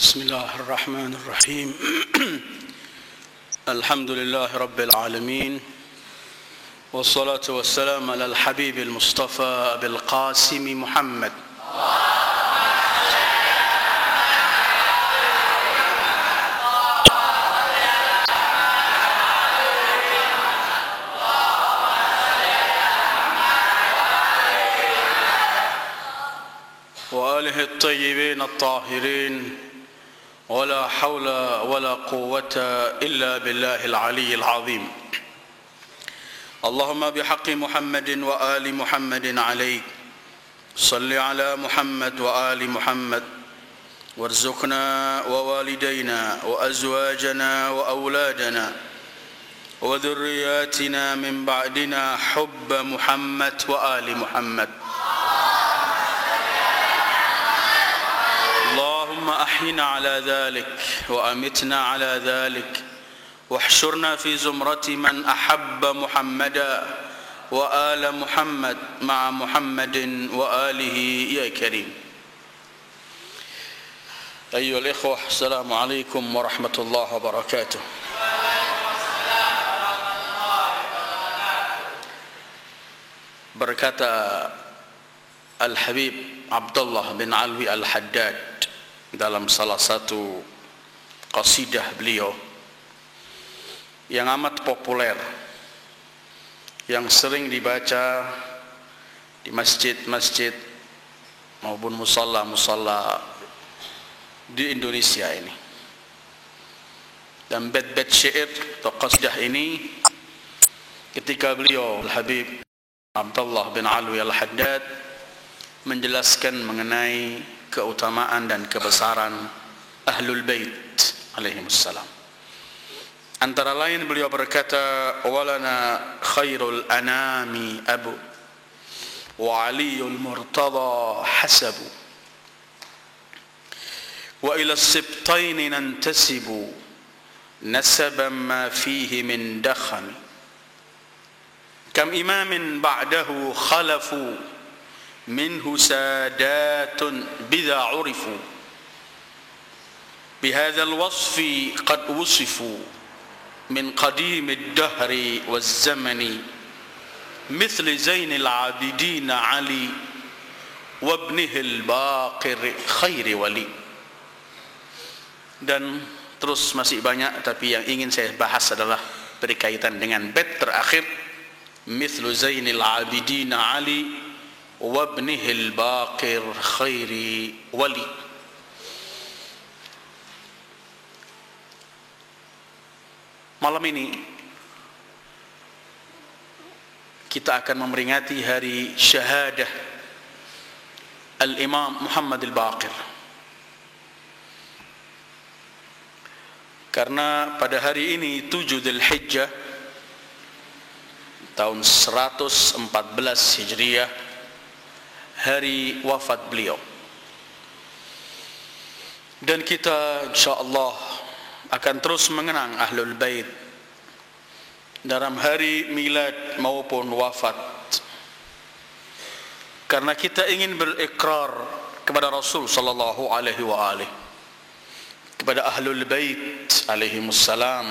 بسم الله الرحمن الرحيم الحمد لله رب العالمين والصلاة والسلام على الحبيب المصطفى أبي القاسم محمد وآله الطيبين الطاهرين ولا حول ولا قوة إلا بالله العلي العظيم اللهم بحق محمد وآل محمد عليك صل على محمد وآل محمد وارزقنا ووالدينا وأزواجنا وأولادنا وذرياتنا من بعدنا حب محمد وآل محمد اللهم أحينا على ذلك وأمتنا على ذلك واحشرنا في زمرة من أحب محمدا وآل محمد مع محمد وآله يا كريم أيها الإخوة السلام عليكم ورحمة الله وبركاته berkata Al-Habib Abdullah bin Alwi Al-Haddad dalam salah satu qasidah beliau yang amat populer, yang sering dibaca di masjid-masjid maupun musalla-musalla di Indonesia ini. Dan bait-bait syair atau qasidah ini ketika beliau Al-Habib Abdullah bin Alwi Al-Haddad menjelaskan mengenai keutamaan dan kebesaran Ahlul Bait alaihimussalam. Antara lain beliau berkata, walana khairul anami abu wa aliyul murtada hasabu wa ila as-sibtayn nantasibu nasaban ma fihi min dakhami kam imamin ba'dahu khalafu منه سادات بذا عرفوا بهذا الوصف قد وصفوا من قديم الدهر والزمن مثل زين العابدين علي وابنه الباقر خير ولي. Dan terus masih banyak, tapi yang ingin saya bahas adalah berkaitan dengan bait terakhir, مثل زين العابدين علي وابنه الباقر خير ولي. Malam ini kita akan memperingati hari syahadah Al-Imam Muhammad Al-Baqir, karena pada hari ini 7 Dzulhijjah tahun 114 Hijriah hari wafat beliau. Dan kita insyaallah akan terus mengenang Ahlul Bait dalam hari milad maupun wafat, karena kita ingin berikrar kepada Rasul sallallahu alaihi wa alihi, kepada Ahlul Bait alaihimussalam,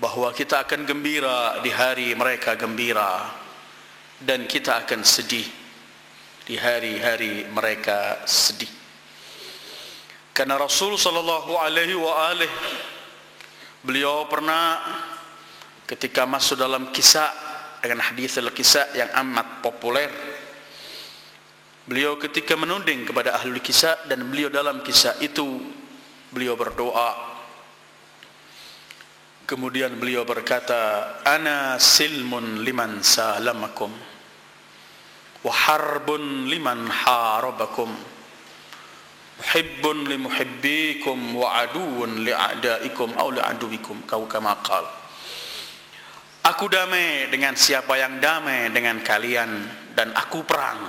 bahwa kita akan gembira di hari mereka gembira, dan kita akan sedih di hari-hari mereka sedih. Karena Rasul sallallahu alaihi wa alihi, beliau pernah ketika masuk dalam kisah dengan hadis al-kisah yang amat populer, beliau ketika menunding kepada ahli kisah, dan beliau dalam kisah itu beliau berdoa. Kemudian beliau berkata, ana silmun liman salamakum wa harbun liman harabakum muhibbun li muhibbikum wa aduun li a'daikum aw li aduwikum, kau kama qala. Aku damai dengan siapa yang damai dengan kalian, dan aku perang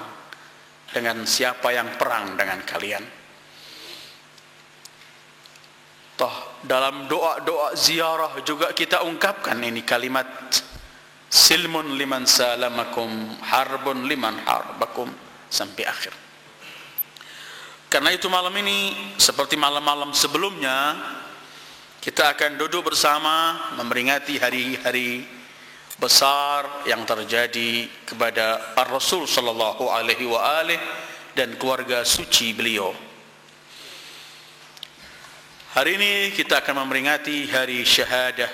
dengan siapa yang perang dengan kalian. Toh dalam doa-doa ziarah juga kita ungkapkan ini kalimat silmun liman salamakum harbun liman harbakum sampai akhir. Karena itu malam ini seperti malam-malam sebelumnya, kita akan duduk bersama memperingati hari-hari besar yang terjadi kepada Ar-Rasul sallallahu alaihi wa alihi dan keluarga suci beliau. Hari ini kita akan memperingati hari syahadah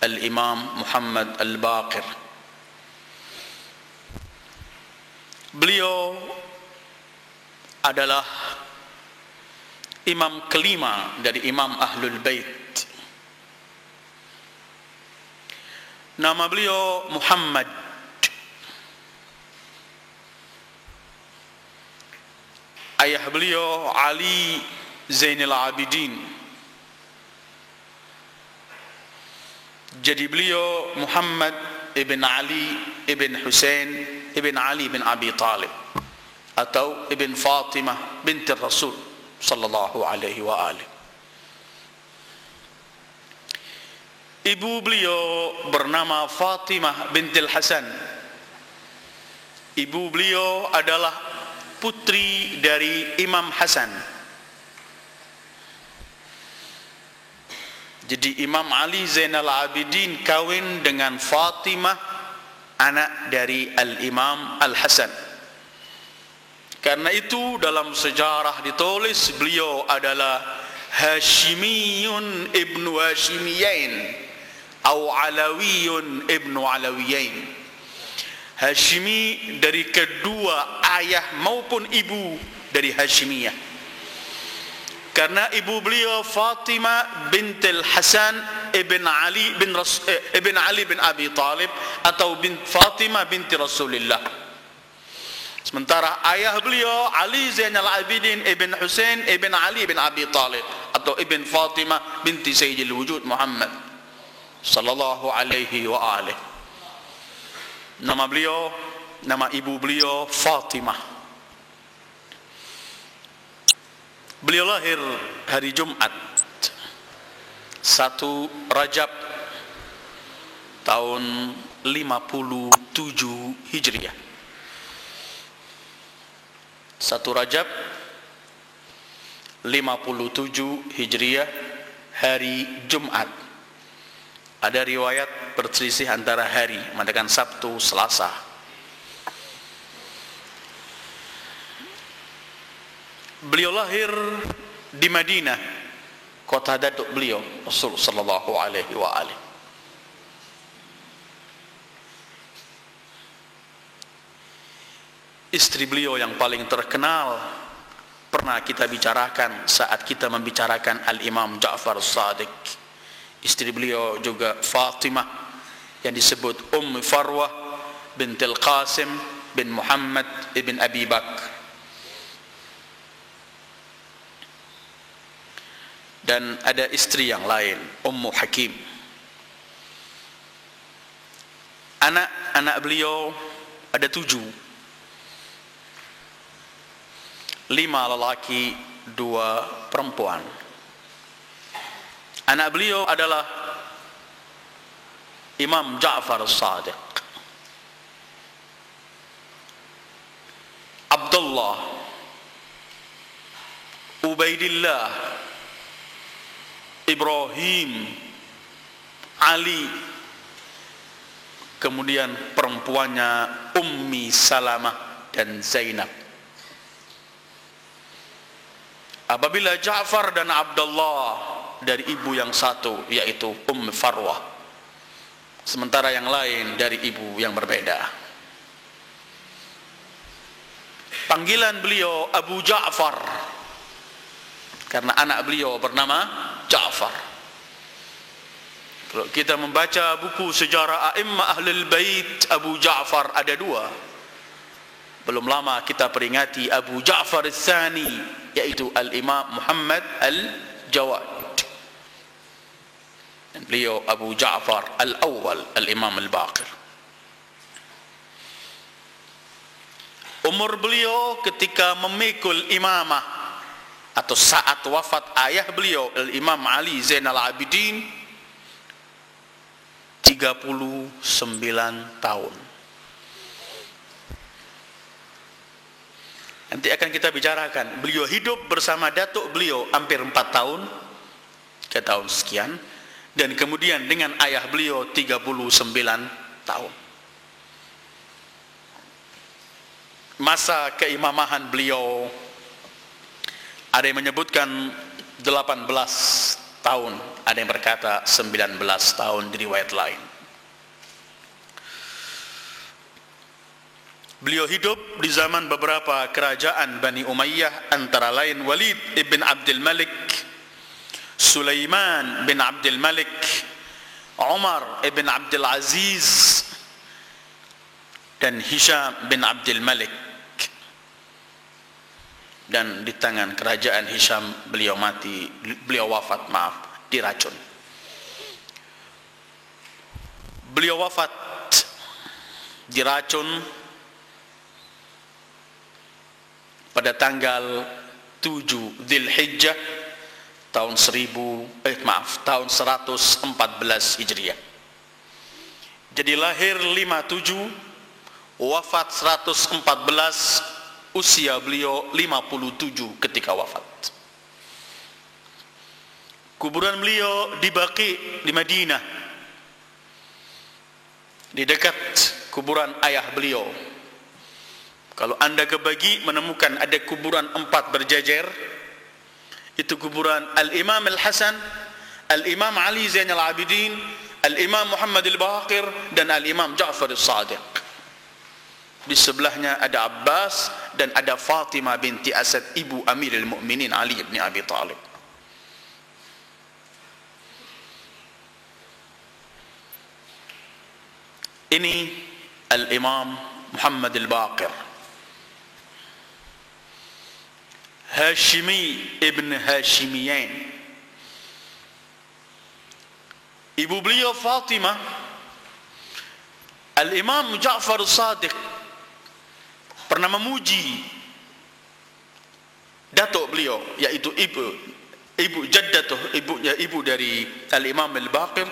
Al-Imam Muhammad Al-Baqir. Beliau adalah imam kelima dari imam Ahlul Bait. Nama beliau Muhammad. Ayah beliau Ali Zainal Abidin. Jadi beliau Muhammad ibn Ali ibn Husain ibn Ali bin Abi Talib atau ibn Fatimah binti Rasul sallallahu alaihi wa alihi. Ibu beliau bernama Fatimah binti Hasan. Ibu beliau adalah putri dari Imam Hasan. Jadi Imam Ali Zainal Abidin kawin dengan Fatimah, anak dari Al-Imam Al-Hasan. Karena itu dalam sejarah ditulis beliau adalah Hashimiyun ibnu Hashimiyain atau Alawiyun ibnu Alawiyain. Hashimi dari kedua ayah maupun ibu dari Hashimiyah. Karena ibu beliau Fatimah bintil Hasan ibn Ali bin Abi Talib atau Fatimah binti Rasulullah. Sementara ayah beliau Ali Zainal Abidin ibn Husain ibn Ali bin Abi Talib atau ibn Fatimah binti Sayyidil Wujud Muhammad sallallahu alaihi wa alihi. Nama ibu beliau Fatimah. Beliau lahir hari Jumat 1 Rajab tahun 57 Hijriah. 1 Rajab 57 Hijriah, hari Jumat. Ada riwayat berselisih antara hari, mengatakan Sabtu, Selasa. Beliau lahir di Madinah, kota datuk beliau Rasul sallallahu alaihi wa alihi. Istri beliau yang paling terkenal pernah kita bicarakan saat kita membicarakan Al-Imam Ja'far As-Sadiq. Istri beliau juga Fatimah yang disebut Farwah bintil Qasim bin Muhammad ibn Abi Bakr. Dan ada istri yang lain, Hakim. Anak-anak beliau ada 7. 5 lelaki, 2 perempuan. Anak beliau adalah Imam Ja'far As-Sadiq, Abdullah, Ubaidillah, Ibrahim, Ali, kemudian perempuannya Ummi Salamah dan Zainab. Apabila Ja'far dan Abdullah dari ibu yang satu, yaitu Farwah, sementara yang lain dari ibu yang berbeda. Panggilan beliau Abu Ja'far karena anak beliau bernama Ja'far. Kalau kita membaca buku sejarah A'immah Ahlul Bait, Abu Ja'far ada 2. Belum lama kita peringati Abu Ja'far Al-Thani, yaitu Al-Imam Muhammad Al-Jawad. Dan beliau Abu Ja'far Al-Awwal, Al-Imam Al-Baqir. Umur beliau ketika memikul imamah atau saat wafat ayah beliau Al-Imam Ali Zainal Abidin 39 tahun. Nanti akan kita bicarakan. Beliau hidup bersama datuk beliau hampir 4 tahun, 3 tahun sekian, dan kemudian dengan ayah beliau 39 tahun. Masa keimamahan beliau ada yang menyebutkan 18 tahun, ada yang berkata 19 tahun di riwayat lain. Beliau hidup di zaman beberapa kerajaan Bani Umayyah, antara lain Walid ibn Abdul Malik, Sulaiman bin Abdul Malik, Umar ibn Abdul Aziz, dan Hisham bin Abdul Malik. Dan di tangan kerajaan Hisham beliau wafat diracun. Beliau wafat diracun pada tanggal 7 Dzulhijjah tahun 114 Hijriah. Jadi lahir 57, wafat 114, usia beliau 57 ketika wafat. Kuburan beliau di Baqi di Madinah, di dekat kuburan ayah beliau. Kalau anda ke Baqi menemukan ada kuburan 4 berjejer, itu kuburan Al-Imam Al-Hasan, Al-Imam Ali Zainal Abidin, Al-Imam Muhammad Al-Baqir, dan Al-Imam Ja'far As-Sadiq. Di sebelahnya ada Abbas dan ada Fatimah binti Asad, ibu Amirul Mukminin Ali bin Abi Thalib. Ini Al-Imam Muhammad Al-Baqir, Hashimi ibn Hashimiyin. Ibu beliau Fatimah. Al-Imam Ja'far As-Sadiq pernah memuji datuk beliau, yaitu ibu jaddatuh, ibu dari Al-Imam Al-Baqir.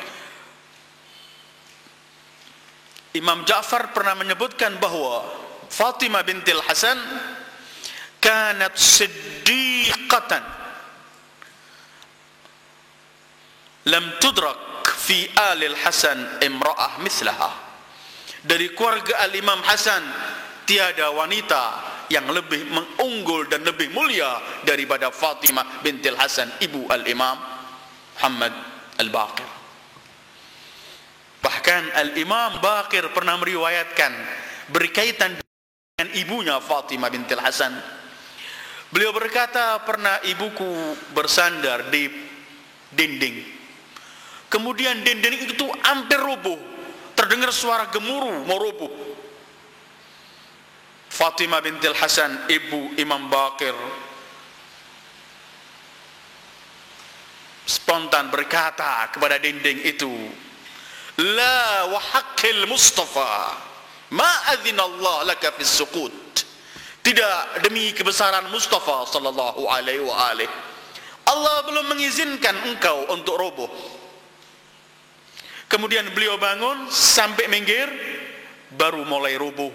Imam Ja'far pernah menyebutkan bahwa Fatimah bintil Hasan kanat siddiqatan lam tudrak fi alil Hasan imra'ah mislaha. Dari keluarga Al-Imam Hasan tiada wanita yang lebih mengunggul dan lebih mulia daripada Fatimah bintil Hasan, ibu Al-Imam Muhammad Al-Baqir. Bahkan Al-Imam Baqir pernah meriwayatkan berkaitan dengan ibunya Fatimah bintil Hasan. Beliau berkata, pernah ibuku bersandar di dinding, kemudian dinding itu hampir roboh, terdengar suara gemuruh mau roboh. Fatimah bintil Hasan, ibu Imam Baqir, spontan berkata kepada dinding itu, la wa haqqil Mustafa ma adzina Allah laka fis suqut. Tidak, demi kebesaran Mustafa sallallahu alaihi wa alihi, Allah belum mengizinkan engkau untuk roboh. Kemudian beliau bangun sampai minggir, baru mulai roboh.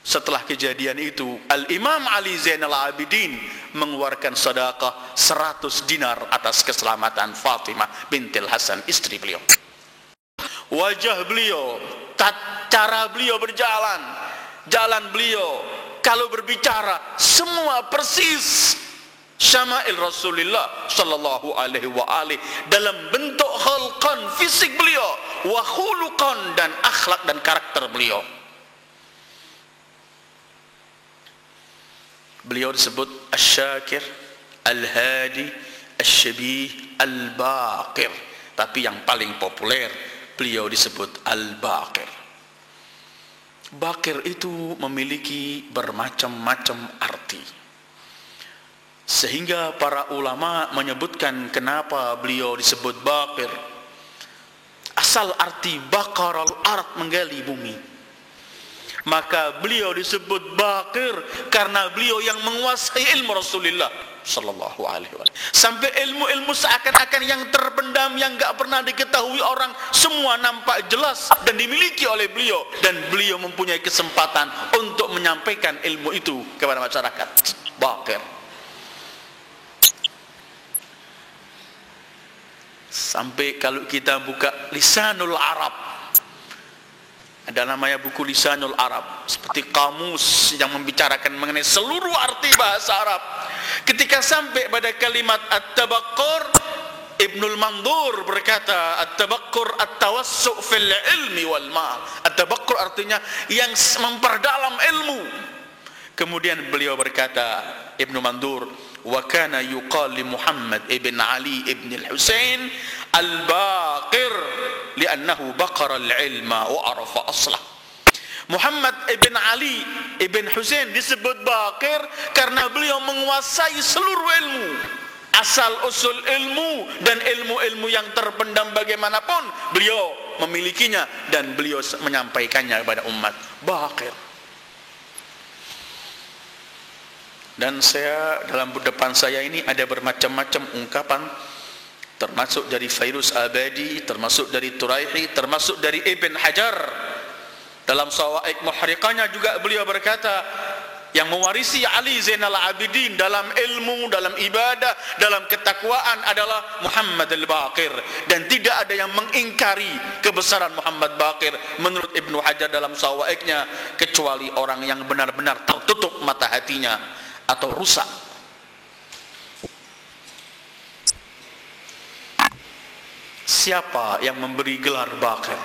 Setelah kejadian itu, Al-Imam Ali Zainal Abidin mengeluarkan sedekah 100 dinar atas keselamatan Fatimah bintil Hasan, istri beliau. Wajah beliau, cara beliau berjalan, jalan beliau, kalau berbicara, semua persis syama'il Rasulullah sallallahu alaihi wa alihi, dalam bentuk khalqan, fisik beliau, wa khuluqan, dan akhlak dan karakter beliau. Beliau disebut Asy-Syakir, Al-Hadi, Asy-Syabih, Al-Baqir. Tapi yang paling populer beliau disebut Al-Baqir. Baqir itu memiliki bermacam-macam arti, sehingga para ulama menyebutkan kenapa beliau disebut Baqir. Asal arti baqaral ard, menggali bumi. Maka beliau disebut Baqir karena beliau yang menguasai ilmu Rasulullah sallallahu alaihi wasallam. Sampai ilmu-ilmu seakan-akan yang terpendam, yang enggak pernah diketahui orang, semua nampak jelas dan dimiliki oleh beliau, dan beliau mempunyai kesempatan untuk menyampaikan ilmu itu kepada masyarakat. Baqir. Sampai kalau kita buka Lisanul Arab, ada namanya buku Lisanul Arab, seperti kamus yang membicarakan mengenai seluruh arti bahasa Arab. Ketika sampai pada kalimat at-tabakkur, Ibnul Mandur berkata, at-tabakkur at-tawassu' fil ilmi wal mal. At-tabakkur artinya yang memperdalam ilmu. Kemudian beliau berkata, Ibnu Mandur, wa kana yuqal li Muhammad ibn Ali ibn al-Husain al-Baqir li'annahu baqara al-ilma wa arafa aslah. Muhammad ibn Ali ibn Husain disebut Baqir karena beliau menguasai seluruh ilmu, asal usul ilmu dan ilmu-ilmu yang terpendam bagaimanapun beliau memilikinya dan beliau menyampaikannya kepada umat. Baqir. Dan saya dalam depan saya ini ada bermacam-macam ungkapan, termasuk dari Fairuz Abadi, termasuk dari Turaihi, termasuk dari Ibn Hajar. Dalam Sawa'iq Muhriqahnya juga beliau berkata, yang mewarisi Ali Zainal Abidin dalam ilmu, dalam ibadah, dalam ketakwaan adalah Muhammad al-Baqir, dan tidak ada yang mengingkari kebesaran Muhammad Baqir menurut Ibnu Hajar dalam Sawa'iqnya, kecuali orang yang benar-benar tertutup mata hatinya atau rusak. Siapa yang memberi gelar Baqir?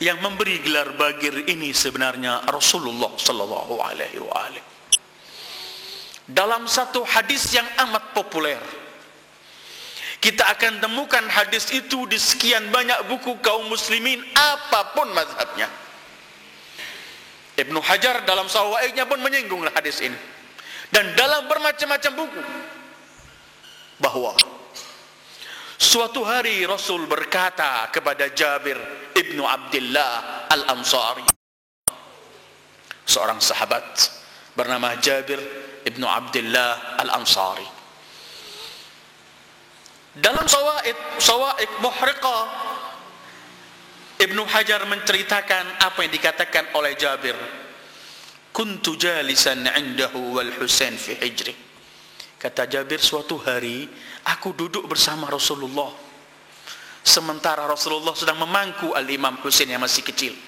Yang memberi gelar Baqir ini sebenarnya Rasulullah sallallahu alaihi wasallam. Dalam satu hadis yang amat populer, kita akan temukan hadis itu di sekian banyak buku kaum muslimin apapun mazhabnya. Ibnu Hajar dalam Sawa'iqnya pun menyinggung hadis ini, dan dalam bermacam-macam buku, bahwa suatu hari Rasul berkata kepada Jabir ibnu Abdullah al-Ansari, seorang sahabat bernama Jabir ibnu Abdullah al-Ansari. Dalam Sawa'iq Muhriqah, Ibnu Hajar menceritakan apa yang dikatakan oleh Jabir. Kuntu jalisan indahu wal Husain fi hijri. Kata Jabir, suatu hari aku duduk bersama Rasulullah, sementara Rasulullah sedang memangku al-Imam Husain yang masih kecil.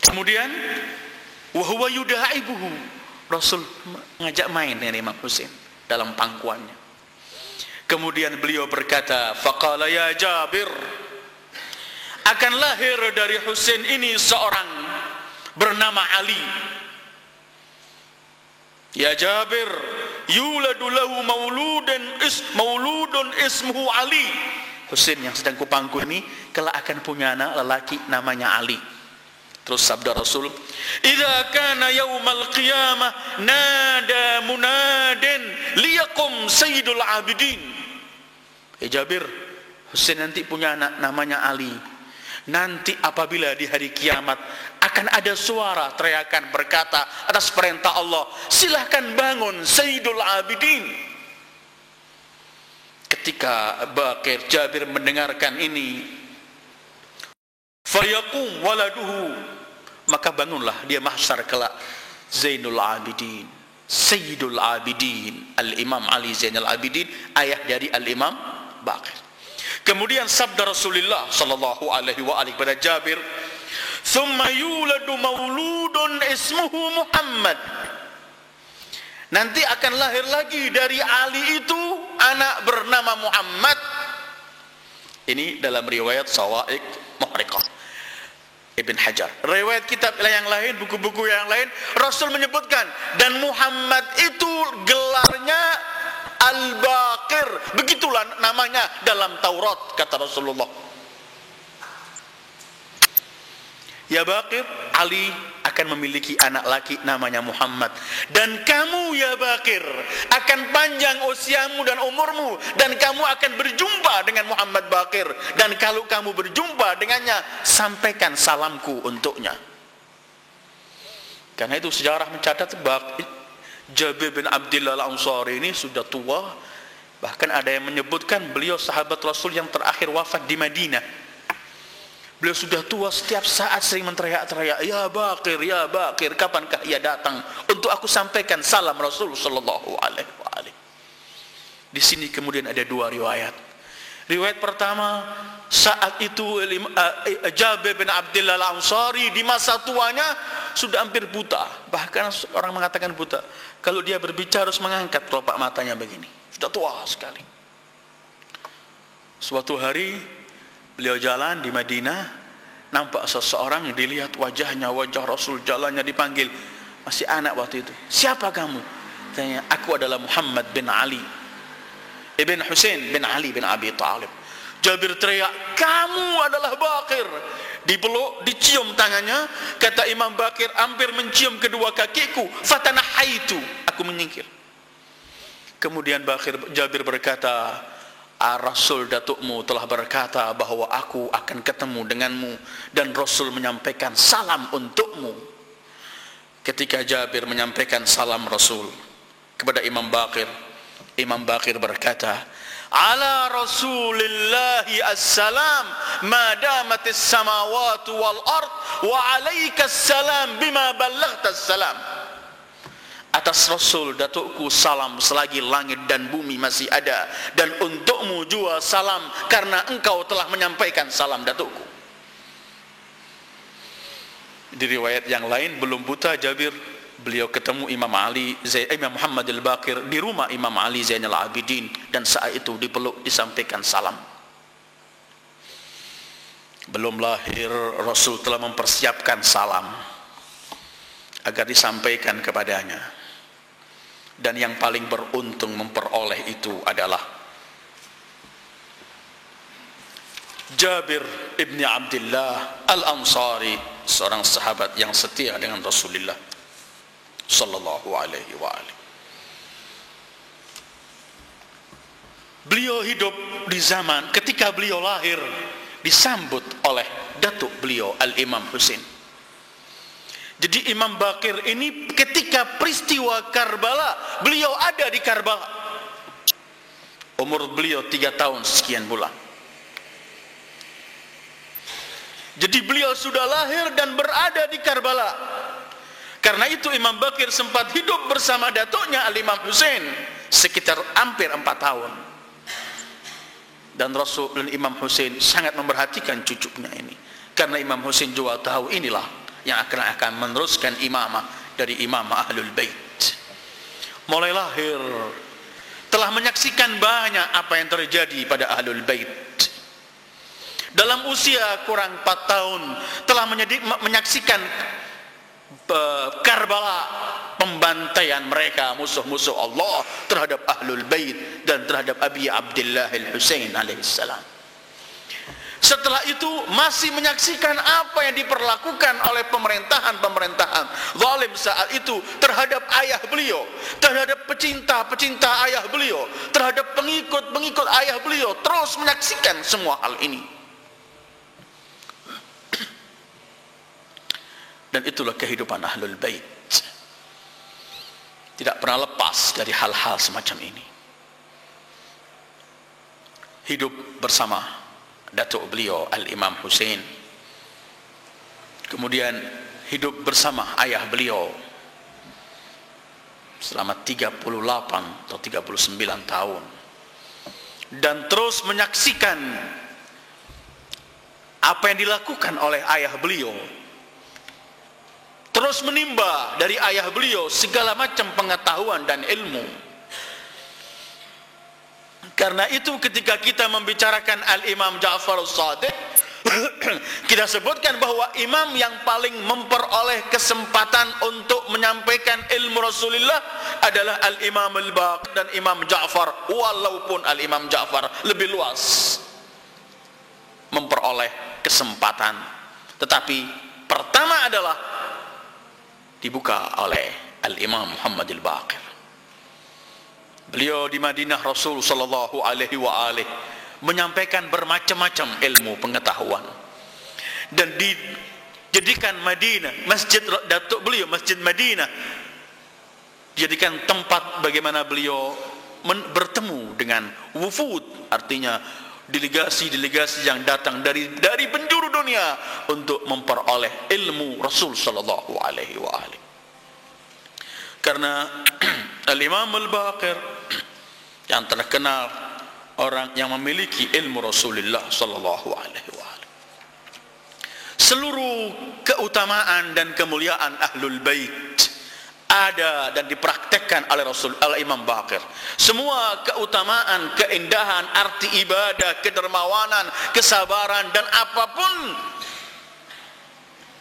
Kemudian wa huwa yuda'ibuhu, Rasul mengajak main dengan Imam Husain dalam pangkuannya. Kemudian beliau berkata, faqala ya Jabir, akan lahir dari Husain ini seorang bernama Ali. Ya Jabir, yuladu lahu mauludun ismuhu Ali. Husain yang sedang kupangku ini kelak akan punya anak lelaki namanya Ali. Terus sabda Rasul, idza kana yaumal qiyamah nada munadin liyaqum sayyidul abidin. Ya Jabir, Husain nanti punya anak namanya Ali. Nanti apabila di hari kiamat akan ada suara teriakan berkata atas perintah Allah, silahkan bangun Sayyidul Abidin. Ketika Baqir Jabir mendengarkan ini, fayaqum waladuhu, maka bangunlah dia mahsyar kelak Zainul Abidin, Sayyidul Abidin, Al-Imam Ali Zainal Abidin, ayah dari Al-Imam Baqir. Kemudian sabda Rasulullah sallallahu alaihi wa alihi kepada Jabir, "Tsumma yuladu mauludun ismuhu Muhammad." Nanti akan lahir lagi dari Ali itu anak bernama Muhammad. Ini dalam riwayat Sawa'iq Muhriqah Ibn Hajar. Riwayat kitab yang lain, buku-buku yang lain, Rasul menyebutkan, dan Muhammad itu gelarnya Al-Baqir, begitulah namanya dalam Taurat, kata Rasulullah. Ya Baqir, Ali akan memiliki anak laki namanya Muhammad, dan kamu ya Baqir akan panjang usiamu dan umurmu, dan kamu akan berjumpa dengan Muhammad Baqir, dan kalau kamu berjumpa dengannya, sampaikan salamku untuknya. Karena itu sejarah mencatat Jabir bin Abdillah al-Ansari ini sudah tua. Bahkan ada yang menyebutkan beliau sahabat Rasul yang terakhir wafat di Madinah. Beliau sudah tua, setiap saat sering menteriak-teriak, ya Baqir, kapankah ia datang untuk aku sampaikan salam Rasul sallallahu alaihi wasallam. Di sini kemudian ada dua riwayat. Riwayat pertama, saat itu Jabir bin Abdillah al-Ansari di masa tuanya sudah hampir buta. Bahkan orang mengatakan buta. Kalau dia berbicara harus mengangkat kelopak matanya begini. Sudah tua sekali. Suatu hari beliau jalan di Madinah, nampak seseorang yang dilihat wajahnya, wajah Rasul, jalannya, dipanggil. Masih anak waktu itu. Siapa kamu? Tanya, aku adalah Muhammad bin Ali ibn Husain bin Ali bin Abi Thalib. Jabir teriak, kamu adalah Baqir. Dipeluk, dicium tangannya. Kata Imam Baqir, hampir mencium kedua kakiku. Fatanahaitu, aku menyingkir. Kemudian Jabir berkata, Rasul datukmu telah berkata bahwa aku akan ketemu denganmu, dan Rasul menyampaikan salam untukmu. Ketika Jabir menyampaikan salam Rasul kepada Imam Baqir, Imam Baqir berkata, ala Rasulillahi assalam ma damatis samawati wal ard wa alaikas salam bima ballaghtas salam. Atas Rasul datukku salam selagi langit dan bumi masih ada, dan untukmu juga salam karena engkau telah menyampaikan salam datukku. Di riwayat yang lain, belum buta Jabir, beliau ketemu Imam Muhammad al-Baqir di rumah Imam Ali Zainal Abidin, dan saat itu dipeluk, disampaikan salam. Belum lahir Rasul telah mempersiapkan salam agar disampaikan kepadanya. Dan yang paling beruntung memperoleh itu adalah Jabir ibn Abdillah al-Ansari, seorang sahabat yang setia dengan Rasulullah sallallahu alaihi wa alihi. Beliau hidup di zaman ketika beliau lahir, disambut oleh datuk beliau Al-Imam Husain. Jadi Imam Baqir ini ketika peristiwa Karbala, beliau ada di Karbala. Umur beliau 3 tahun sekian bulan. Jadi beliau sudah lahir dan berada di Karbala. Karena itu Imam Baqir sempat hidup bersama datuknya Al-Imam Husain sekitar hampir 4 tahun. Dan Rasul dan Imam Husain sangat memperhatikan cucunya ini. Karena Imam Husain juga tahu inilah yang akan meneruskan imamah dari imam Ahlul Bait. Mulai lahir telah menyaksikan banyak apa yang terjadi pada Ahlul Bait. Dalam usia kurang 4 tahun telah menyaksikan Karbala, pembantaian mereka musuh-musuh Allah terhadap Ahlul Bait dan terhadap Abi Abdillah al-Husain alaihissalam. Setelah itu masih menyaksikan apa yang diperlakukan oleh pemerintahan zalim saat itu terhadap ayah beliau, terhadap pecinta ayah beliau, terhadap pengikut ayah beliau, terus menyaksikan semua hal ini. Dan itulah kehidupan Ahlul Bait. Tidak pernah lepas dari hal-hal semacam ini. Hidup bersama datuk beliau Al-Imam Husain, kemudian hidup bersama ayah beliau selama 38 atau 39 tahun, dan terus menyaksikan apa yang dilakukan oleh ayah beliau, terus menimba dari ayah beliau segala macam pengetahuan dan ilmu. Karena itu ketika kita membicarakan Al-Imam Ja'far as-Shadiq, kita sebutkan bahwa imam yang paling memperoleh kesempatan untuk menyampaikan ilmu Rasulullah adalah Al-Imam Al-Baqir dan Imam Ja'far. Walaupun Al-Imam Ja'far lebih luas memperoleh kesempatan, tetapi pertama adalah dibuka oleh Al-Imam Muhammad Al-Baqir. Beliau di Madinah Rasul sallallahu alaihi wa alihi menyampaikan bermacam-macam ilmu pengetahuan, dan jadikan Madinah, masjid datuk beliau, Masjid Madinah, jadikan tempat bagaimana beliau bertemu dengan wufud, artinya delegasi-delegasi yang datang dari penjuru dunia untuk memperoleh ilmu Rasul sallallahu alaihi wa alihi. Karena Al-Imam Al-Baqir yang terkenal orang yang memiliki ilmu Rasulullah sallallahu alaihi wa alihi. Seluruh keutamaan dan kemuliaan Ahlul Bait ada dan dipraktekkan oleh Imam Baqir. Semua keutamaan, keindahan, arti ibadah, kedermawanan, kesabaran dan apapun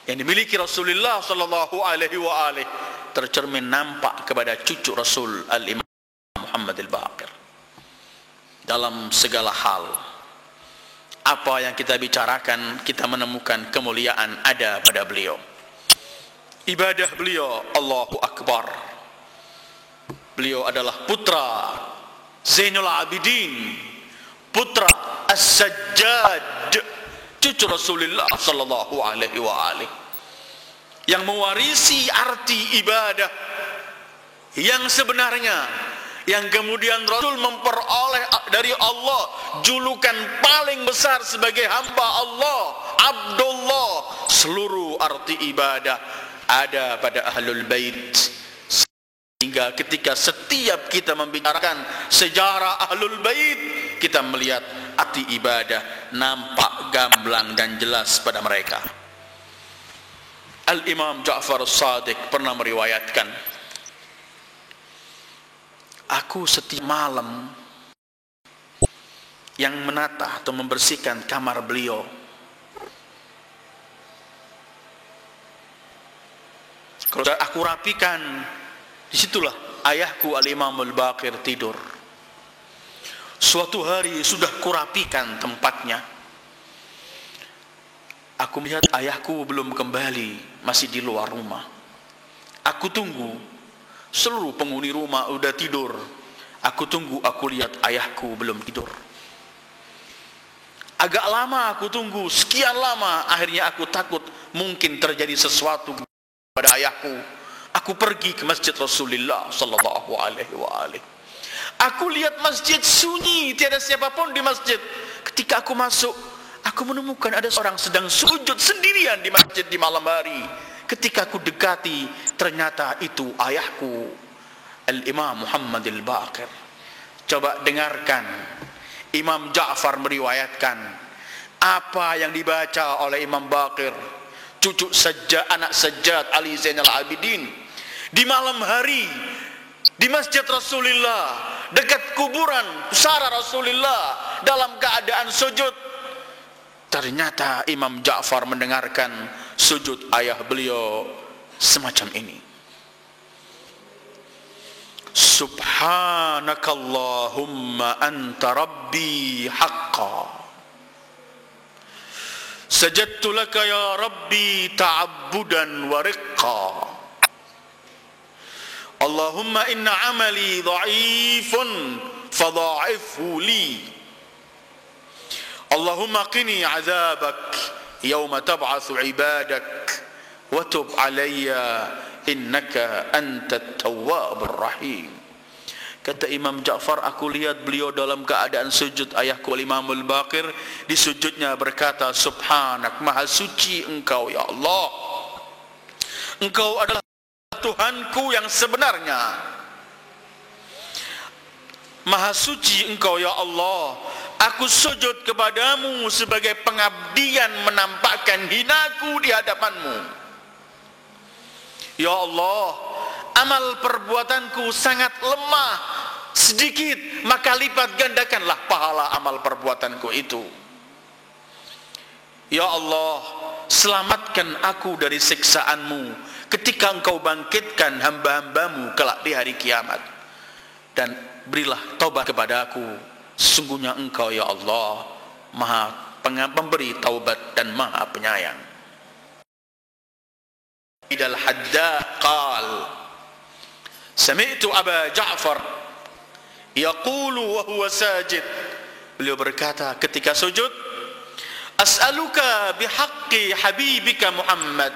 yang dimiliki Rasulullah sallallahu alaihi wa alihi tercermin nampak kepada cucu Rasul Al-Imam Muhammad Al-Baqir. Dalam segala hal, apa yang kita bicarakan, kita menemukan kemuliaan ada pada beliau. Ibadah beliau, Allahu Akbar. Beliau adalah putra Zainul Abidin, putra As-Sajjad, cucu Rasulullah sallallahu alaihi wa alihi, yang mewarisi arti ibadah yang sebenarnya, yang kemudian Rasul memperoleh dari Allah julukan paling besar sebagai hamba Allah, Abdullah. Seluruh arti ibadah ada pada Ahlul Bait, sehingga ketika setiap kita membicarakan sejarah Ahlul Bait, kita melihat arti ibadah nampak gamblang dan jelas pada mereka. Al-Imam Ja'far As-Sadiq pernah meriwayatkan, aku setiap malam yang menata atau membersihkan kamar beliau, kalau aku rapikan, disitulah ayahku Al-Imam Al-Baqir tidur. Suatu hari sudah kurapikan tempatnya, aku melihat ayahku belum kembali, masih di luar rumah. Aku tunggu, seluruh penghuni rumah udah tidur. Aku tunggu, aku lihat ayahku belum tidur. Agak lama aku tunggu, sekian lama, akhirnya aku takut mungkin terjadi sesuatu pada ayahku. Aku pergi ke masjid Rasulullah sallallahu alaihi wa alihi. Aku lihat masjid sunyi, tiada siapapun di masjid. Ketika aku masuk, aku menemukan ada seorang sedang sujud sendirian di masjid di malam hari. Ketika aku dekati, ternyata itu ayahku, Al-Imam Muhammad Al-Baqir. Coba dengarkan, Imam Ja'far meriwayatkan apa yang dibaca oleh Imam Baqir, cucu Sajjad, anak Sajjad Ali Zainal Abidin, di malam hari di masjid Rasulullah, dekat kuburan pusara Rasulullah, dalam keadaan sujud. Ternyata Imam Ja'far mendengarkan sujud ayah beliau semacam ini. Subhanakallahumma anta rabbi haqqa, sajadtu laka ya rabbi ta'abbudan wa riqqa, Allahumma inna amali dha'ifun fadha'ifhu li, Allahumma qini azabak yawma tab'atsu ibadak wa tub alayya innaka antat tawwabur rahim. Kata Imam Ja'far, aku lihat beliau dalam keadaan sujud, ayahku Imam Al-Baqir di sujudnya berkata, Subhanak, maha suci engkau ya Allah, engkau adalah Tuhanku yang sebenarnya, maha suci engkau ya Allah, aku sujud kepadamu sebagai pengabdian menampakkan hinaku di hadapanmu. Ya Allah, amal perbuatanku sangat lemah, sedikit, maka lipat gandakanlah pahala amal perbuatanku itu. Ya Allah, selamatkan aku dari siksaanmu ketika engkau bangkitkan hamba-hambamu kelak di hari kiamat, dan berilah taubat kepada aku, sesungguhnya engkau ya Allah maha pemberi taubat dan maha penyayang. Idal Hadda qal sami'tu Aba Ja'far yaqulu wa huwa sajid, beliau berkata ketika sujud, as'aluka bihaq bihaqqi habibika Muhammad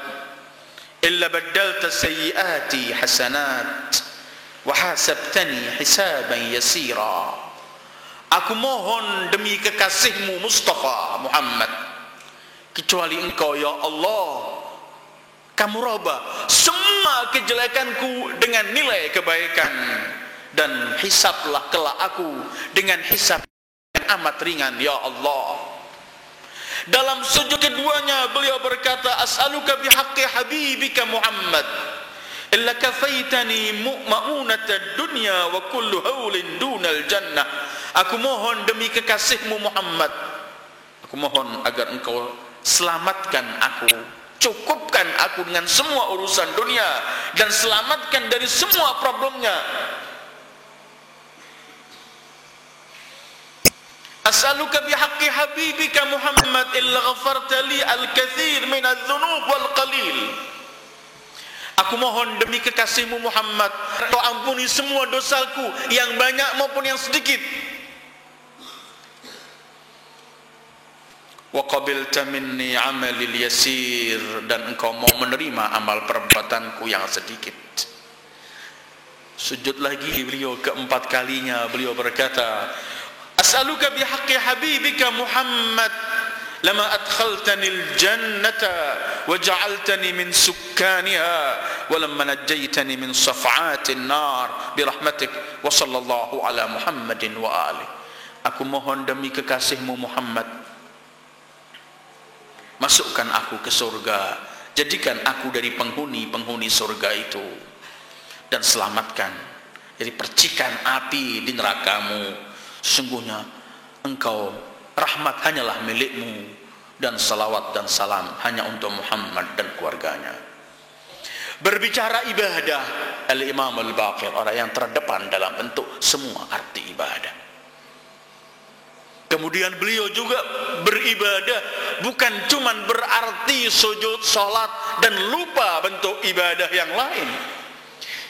illa baddalta sayyiati hasanat wa hasabtani hisaban yasira. Aku mohon demi kekasihmu Mustafa Muhammad, kecuali engkau ya Allah, kamu robah semua kejelekanku dengan nilai kebaikan, dan hisablah kelak aku dengan hisab yang amat ringan ya Allah. Dalam sujud keduanya beliau berkata, as'aluka bihaqqi habibika Muhammad illa kafaitani ma'unatad dunya wa kullu haulin dunal jannah. Aku mohon demi kekasihmu Muhammad, aku mohon agar engkau selamatkan aku, cukupkan aku dengan semua urusan dunia, dan selamatkan dari semua problemnya. As'aluka bihaqqi habibika Muhammad illa ghafarta li al-kathir min adh-dhunub wal qalil. Aku mohon demi kekasihmu Muhammad, kau ampuni semua dosaku, yang banyak maupun yang sedikit. Wa qabilta minni amalil yasir, dan engkau mau menerima amal perbuatanku yang sedikit. Sujud lagi beliau keempat kalinya, beliau berkata, as'aluka bihaqqi habibika Muhammad lama adkhaltani al-jannata wa ja'altani min sukkaniha wa lamma najjaytani min saf'atin nar birahmatik wa sallallahu ala Muhammadin wa alihi. Aku mohon demi kekasihmu Muhammad, masukkan aku ke surga, jadikan aku dari penghuni-penghuni surga itu, dan selamatkan dari percikan api di nerakamu. Sesungguhnya engkau, rahmat hanyalah milikmu, dan salawat dan salam hanya untuk Muhammad dan keluarganya. Berbicara ibadah, Al-Imam Al-Baqir orang yang terdepan dalam bentuk semua arti ibadah. Kemudian beliau juga beribadah bukan cuman berarti sujud, sholat, dan lupa bentuk ibadah yang lain.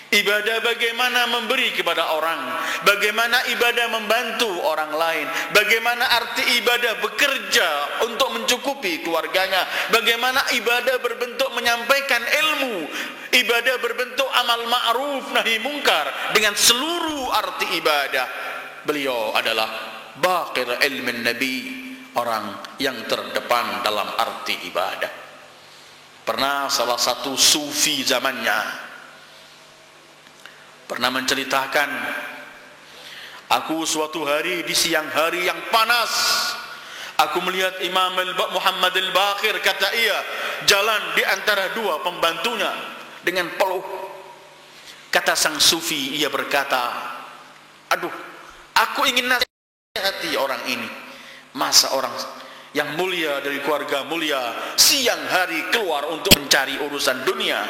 Ibadah bagaimana memberi kepada orang, bagaimana ibadah membantu orang lain, bagaimana arti ibadah bekerja untuk mencukupi keluarganya, bagaimana ibadah berbentuk menyampaikan ilmu, ibadah berbentuk amal ma'ruf nahi mungkar, dengan seluruh arti ibadah. Beliau adalah baqir ilmin nabi, orang yang terdepan dalam arti ibadah. Pernah salah satu sufi zamannya pernah menceritakan, aku suatu hari di siang hari yang panas, aku melihat Imam Muhammad Al-Baqir, kata ia, jalan di antara dua pembantunya dengan peluh. Kata sang sufi, ia berkata, aduh, aku ingin nasihati orang ini. Masa orang yang mulia dari keluarga mulia siang hari keluar untuk mencari urusan dunia?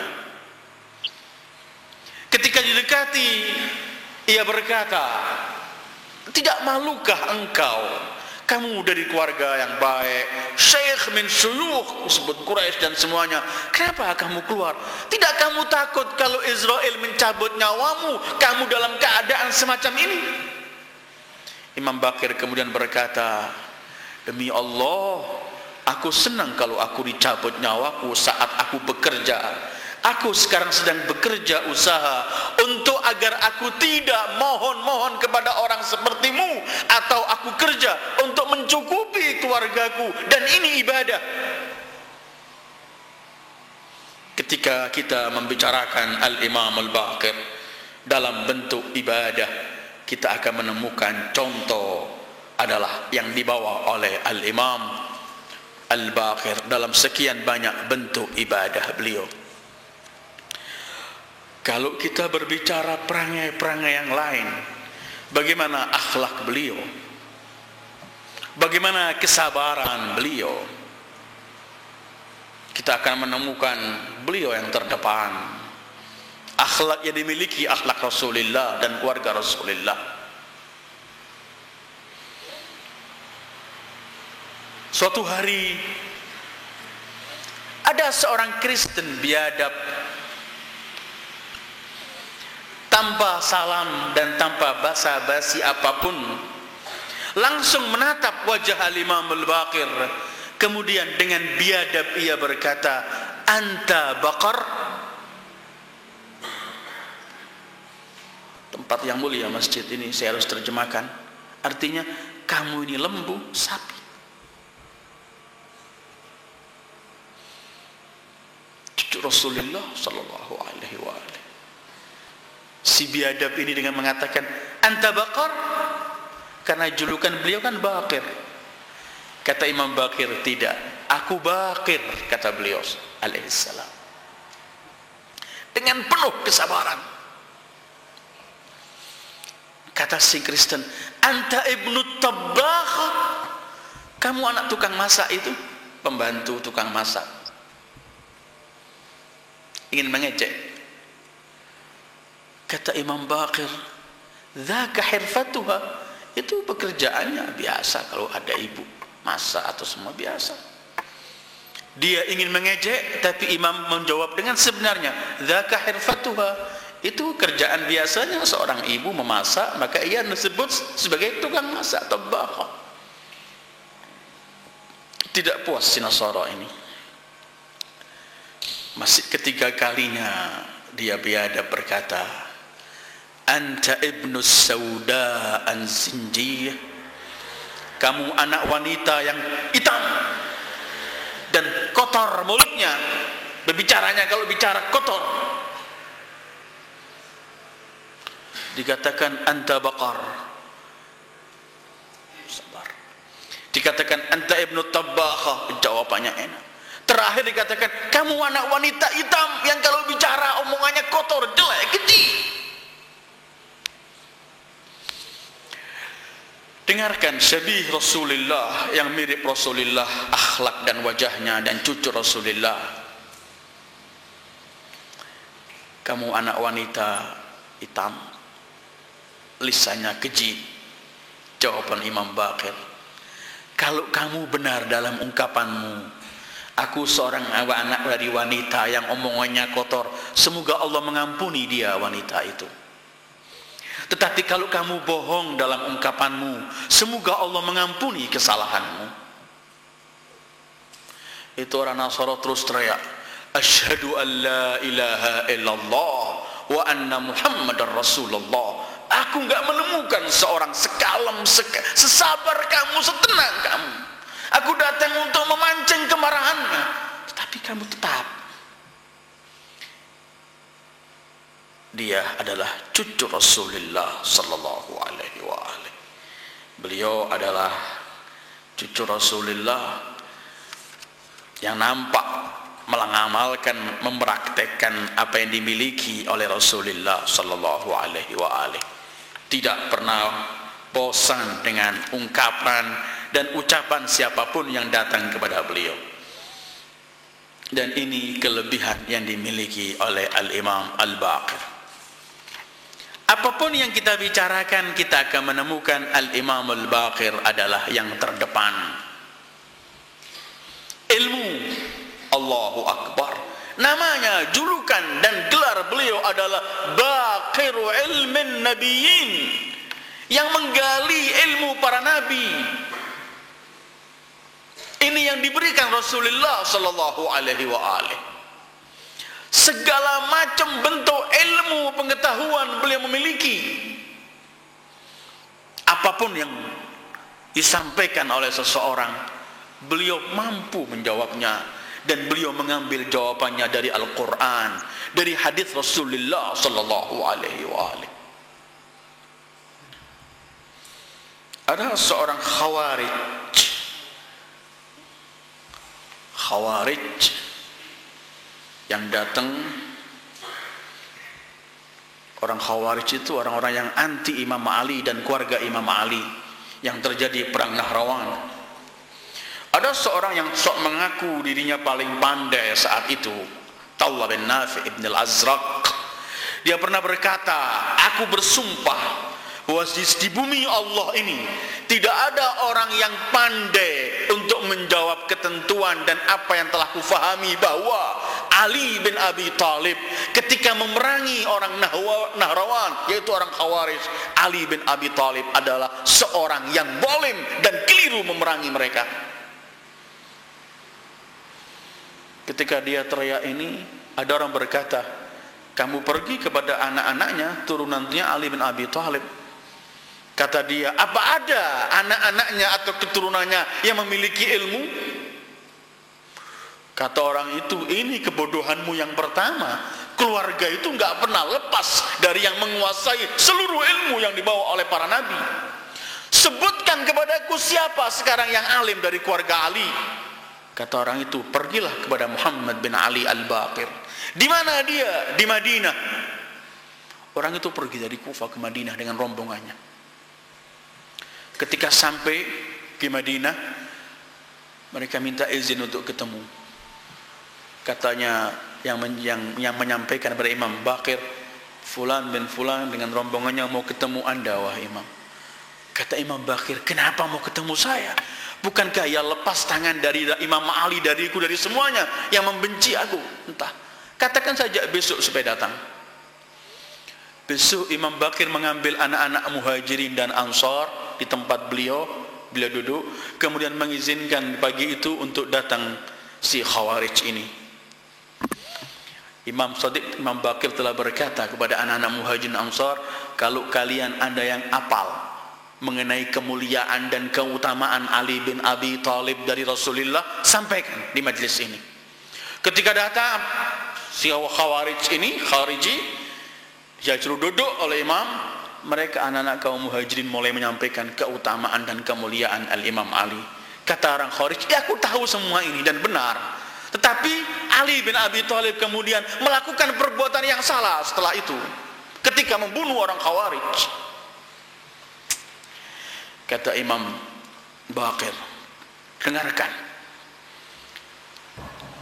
Ketika didekati, ia berkata, tidak malukah engkau, kamu dari keluarga yang baik, syekh min syuyukh, sebut Quraisy dan semuanya, kenapa kamu keluar? Tidak kamu takut kalau Israel mencabut nyawamu, kamu dalam keadaan semacam ini? Imam Baqir kemudian berkata, demi Allah, aku senang kalau aku dicabut nyawaku saat aku bekerja. Aku sekarang sedang bekerja usaha untuk agar aku tidak mohon-mohon kepada orang sepertimu, atau aku kerja untuk mencukupi keluargaku, dan ini ibadah. Ketika kita membicarakan Al-Imam Al-Baqir dalam bentuk ibadah, kita akan menemukan contoh adalah yang dibawa oleh Al-Imam Al-Baqir dalam sekian banyak bentuk ibadah beliau. Kalau kita berbicara perangai-perangai yang lain, bagaimana akhlak beliau, bagaimana kesabaran beliau, kita akan menemukan beliau yang terdepan. Akhlak yang dimiliki akhlak Rasulullah dan keluarga Rasulullah. Suatu hari ada seorang Kristen biadab, tanpa salam dan tanpa basa-basi apapun, langsung menatap wajah Al-Imam Al-Baqir Kemudian dengan biadab ia berkata, anta baqar. Tempat yang mulia masjid ini saya harus terjemahkan. Artinya, kamu ini lembu, sapi. Cucu Rasulullah sallallahu alaihi wa alihi. Si biadab ini dengan mengatakan, anta baqar, karena julukan beliau kan Baqir. Kata Imam Baqir, tidak, aku Baqir, kata beliau alaihissalam dengan penuh kesabaran. Kata si Kristen, anta ibnu tabbakh, kamu anak tukang masak itu, pembantu tukang masak. Ingin mengejek. Kata Imam Baqir, dzaka hirfatuha, itu pekerjaannya biasa kalau ada ibu masak atau semua biasa. Dia ingin mengejek, tapi Imam menjawab dengan sebenarnya, dzaka hirfatuha, itu kerjaan biasanya seorang ibu memasak, maka ia disebut sebagai tukang masak, tabbakh. Tidak puas si Nasara ini, masih ketiga kalinya dia biadab berkata, anta ibnu sauda an zinjiyah, kamu anak wanita yang hitam dan kotor mulutnya, berbicaranya kalau bicara kotor. Dikatakan anta baqar, sabar. Dikatakan anta ibnu tabbakh, jawabannya enak. Terakhir dikatakan, kamu anak wanita hitam yang kalau bicara omongannya kotor, jelek, keji. Dengarkan syabih Rasulullah, yang mirip Rasulullah, akhlak dan wajahnya, dan cucu Rasulullah. Kamu anak wanita hitam, lisannya keji. Jawaban Imam Baqir, kalau kamu benar dalam ungkapanmu, aku seorang anak dari wanita yang omongannya kotor, semoga Allah mengampuni dia, wanita itu. Tetapi kalau kamu bohong dalam ungkapanmu, semoga Allah mengampuni kesalahanmu. Itu orang Nasara terus teriak, asyhadu an la ilaha illallah wa anna muhammadar rasulullah. Aku enggak menemukan seorang sekalem, sesabar kamu, setenang kamu. Aku datang untuk memancing kemarahannya, tetapi kamu tetap. Dia adalah cucu Rasulullah sallallahu alaihi wa alihi. Beliau adalah cucu Rasulullah yang nampak mengamalkan, mempraktekkan apa yang dimiliki oleh Rasulullah sallallahu alaihi wa alihi. Tidak pernah bosan dengan ungkapan dan ucapan siapapun yang datang kepada beliau. Dan ini kelebihan yang dimiliki oleh Al-Imam Al-Baqir. Apapun yang kita bicarakan, kita akan menemukan Al-Imam Al-Baqir adalah yang terdepan. Ilmu, Allahu Akbar. Namanya, julukan dan gelar beliau adalah Baqiru Ilmin Nabiyyin, yang menggali ilmu para nabi. Ini yang diberikan Rasulullah sallallahu alaihi wa alihi. Segala macam bentuk ilmu pengetahuan beliau memiliki. Apapun yang disampaikan oleh seseorang, beliau mampu menjawabnya, dan beliau mengambil jawabannya dari Al-Quran, dari hadis Rasulullah sallallahu alaihi wa alihi. Ada seorang Khawarij yang datang. Orang Khawarij itu orang-orang yang anti Imam Ali dan keluarga Imam Ali, yang terjadi perang Nahrawan. Ada seorang yang sok mengaku dirinya paling pandai saat itu, Talha bin Nafi' ibn al-Azraq. Dia pernah berkata, aku bersumpah bahwa di bumi Allah ini tidak ada orang yang pandai untuk menjawab ketentuan dan apa yang telah kufahami, bahwa Ali bin Abi Thalib ketika memerangi orang Nahrawan, yaitu orang Khawarij, Ali bin Abi Thalib adalah seorang yang zalim dan keliru memerangi mereka. Ketika dia teriak ini, ada orang berkata, kamu pergi kepada anak-anaknya, turunannya Ali bin Abi Thalib. Kata dia, apa ada anak-anaknya atau keturunannya yang memiliki ilmu? Kata orang itu, ini kebodohanmu yang pertama. Keluarga itu nggak pernah lepas dari yang menguasai seluruh ilmu yang dibawa oleh para nabi. Sebutkan kepadaku siapa sekarang yang alim dari keluarga Ali. Kata orang itu, pergilah kepada Muhammad bin Ali Al-Baqir. Di mana dia? Di Madinah. Orang itu pergi dari Kufah ke Madinah dengan rombongannya. Ketika sampai di Madinah, mereka minta izin untuk ketemu. Katanya yang menyampaikan kepada Imam Baqir, Fulan bin Fulan dengan rombongannya mau ketemu Anda, wahai Imam. Kata Imam Baqir, kenapa mau ketemu saya? Bukankah ia lepas tangan dari Imam Ali, dariku, dari semuanya yang membenci aku? Entah. Katakan saja besok supaya datang. Besok Imam Baqir mengambil anak-anak Muhajirin dan Ansar di tempat beliau duduk, kemudian mengizinkan pagi itu untuk datang si Khawarij ini. Imam Baqir telah berkata kepada anak-anak Muhajirin dan Ansar, kalau kalian ada yang apal mengenai kemuliaan dan keutamaan Ali bin Abi Thalib dari Rasulullah, sampaikan di majlis ini. Ketika datang si Khawariji, dia suruh duduk oleh imam, mereka anak-anak kaum Muhajirin mulai menyampaikan keutamaan dan kemuliaan Al-Imam Ali. Kata orang Khawarij, ya aku tahu semua ini dan benar, tetapi Ali bin Abi Thalib kemudian melakukan perbuatan yang salah setelah itu ketika membunuh orang Khawarij. Kata Imam Baqir, dengarkan,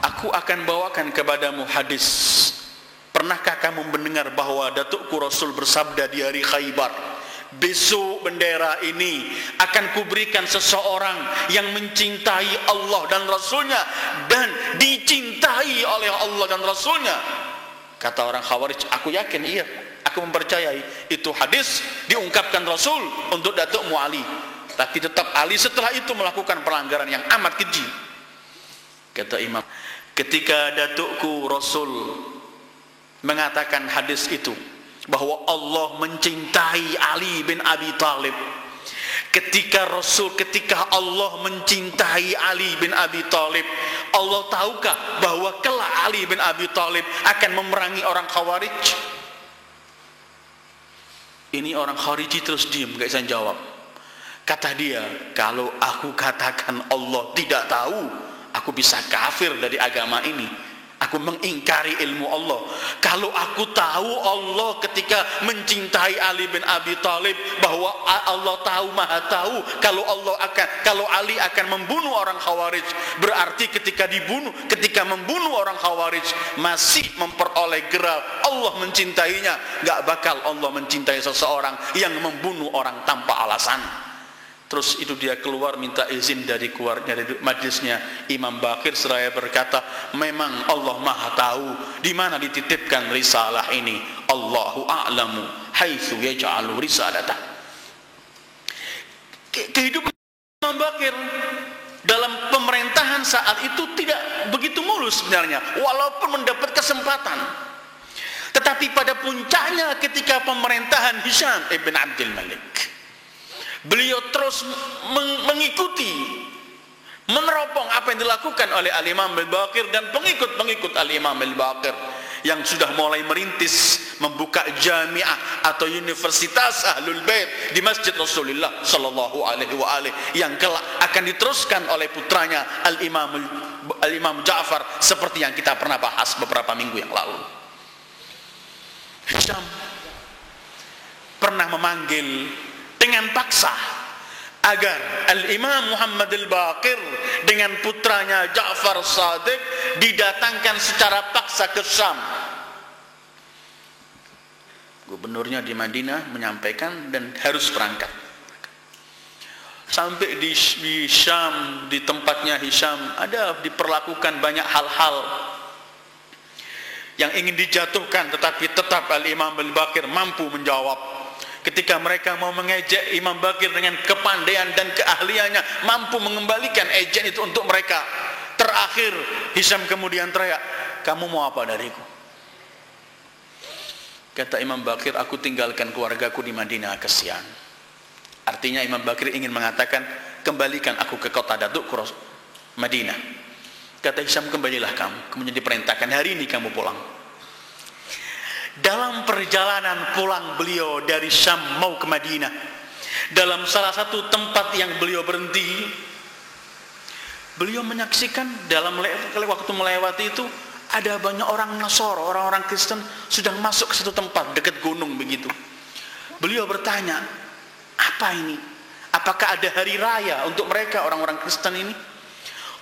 aku akan bawakan kepadamu hadis. Pernahkah kamu mendengar bahwa datukku Rasul bersabda di hari Khaybar, besok bendera ini akan kuberikan seseorang yang mencintai Allah dan Rasulnya dan dicintai oleh Allah dan Rasulnya. Kata orang Khawarij, aku yakin, iya, aku mempercayai itu hadis diungkapkan Rasul untuk datukmu Ali. Tapi tetap Ali setelah itu melakukan pelanggaran yang amat keji. Kata Imam, ketika datukku Rasul mengatakan hadis itu, bahwa Allah mencintai Ali bin Abi Thalib, ketika Allah mencintai Ali bin Abi Thalib, Allah tahukah bahwa kelak Ali bin Abi Thalib akan memerangi orang Khawarij? Ini orang Khawarij terus diam, gak bisa jawab. Kata dia, kalau aku katakan Allah tidak tahu, aku bisa kafir dari agama ini. Aku mengingkari ilmu Allah. Kalau aku tahu Allah ketika mencintai Ali bin Abi Thalib, bahwa Allah tahu, maha tahu kalau Ali akan membunuh orang Khawarij, berarti ketika membunuh orang Khawarij masih memperoleh gelar Allah mencintainya, gak bakal Allah mencintai seseorang yang membunuh orang tanpa alasan. Terus itu dia keluar minta izin dari majlisnya Imam Baqir seraya berkata, memang Allah maha tahu di mana dititipkan risalah ini. Allahu a'lamu haitsu yaj'alu risalatah. Kehidupan Imam Baqir dalam pemerintahan saat itu tidak begitu mulus sebenarnya, walaupun mendapat kesempatan. Tetapi pada puncaknya ketika pemerintahan Hisham ibn Abdul Malik, beliau terus mengikuti, meneropong apa yang dilakukan oleh Al-Imam Al-Baqir dan pengikut-pengikut Al-Imam Al-Baqir yang sudah mulai merintis membuka jamiah atau universitas Ahlul Bait di Masjid Rasulullah sallallahu alaihi wa alihi, yang kelak akan diteruskan oleh putranya Al-Imam Ja'far seperti yang kita pernah bahas beberapa minggu yang lalu. Hisham pernah memanggil dengan paksa agar Al-Imam Muhammad Al-Baqir dengan putranya Ja'far Shadiq didatangkan secara paksa ke Syam. Gubernurnya di Madinah menyampaikan dan harus berangkat. Sampai di Syam, di tempatnya Hisham, ada diperlakukan banyak hal-hal yang ingin dijatuhkan, tetapi tetap Al-Imam Al-Baqir mampu menjawab. Ketika mereka mau mengejek Imam Baqir dengan kepandaian dan keahliannya, mampu mengembalikan ejek itu untuk mereka. Terakhir Hisham kemudian teriak, kamu mau apa dariku? Kata Imam Bakir, aku tinggalkan keluargaku di Madinah, kesian. Artinya Imam Bakir ingin mengatakan, kembalikan aku ke kota datukku Madinah. Kata Hisham, kembalilah kamu. Kemudian diperintahkan, hari ini kamu pulang. Dalam perjalanan pulang beliau dari Syam mau ke Madinah, dalam salah satu tempat yang beliau berhenti, beliau menyaksikan dalam waktu melewati itu ada banyak orang Nasoro, orang-orang Kristen sedang masuk ke satu tempat dekat gunung begitu. Beliau bertanya, apa ini? Apakah ada hari raya untuk mereka orang-orang Kristen ini?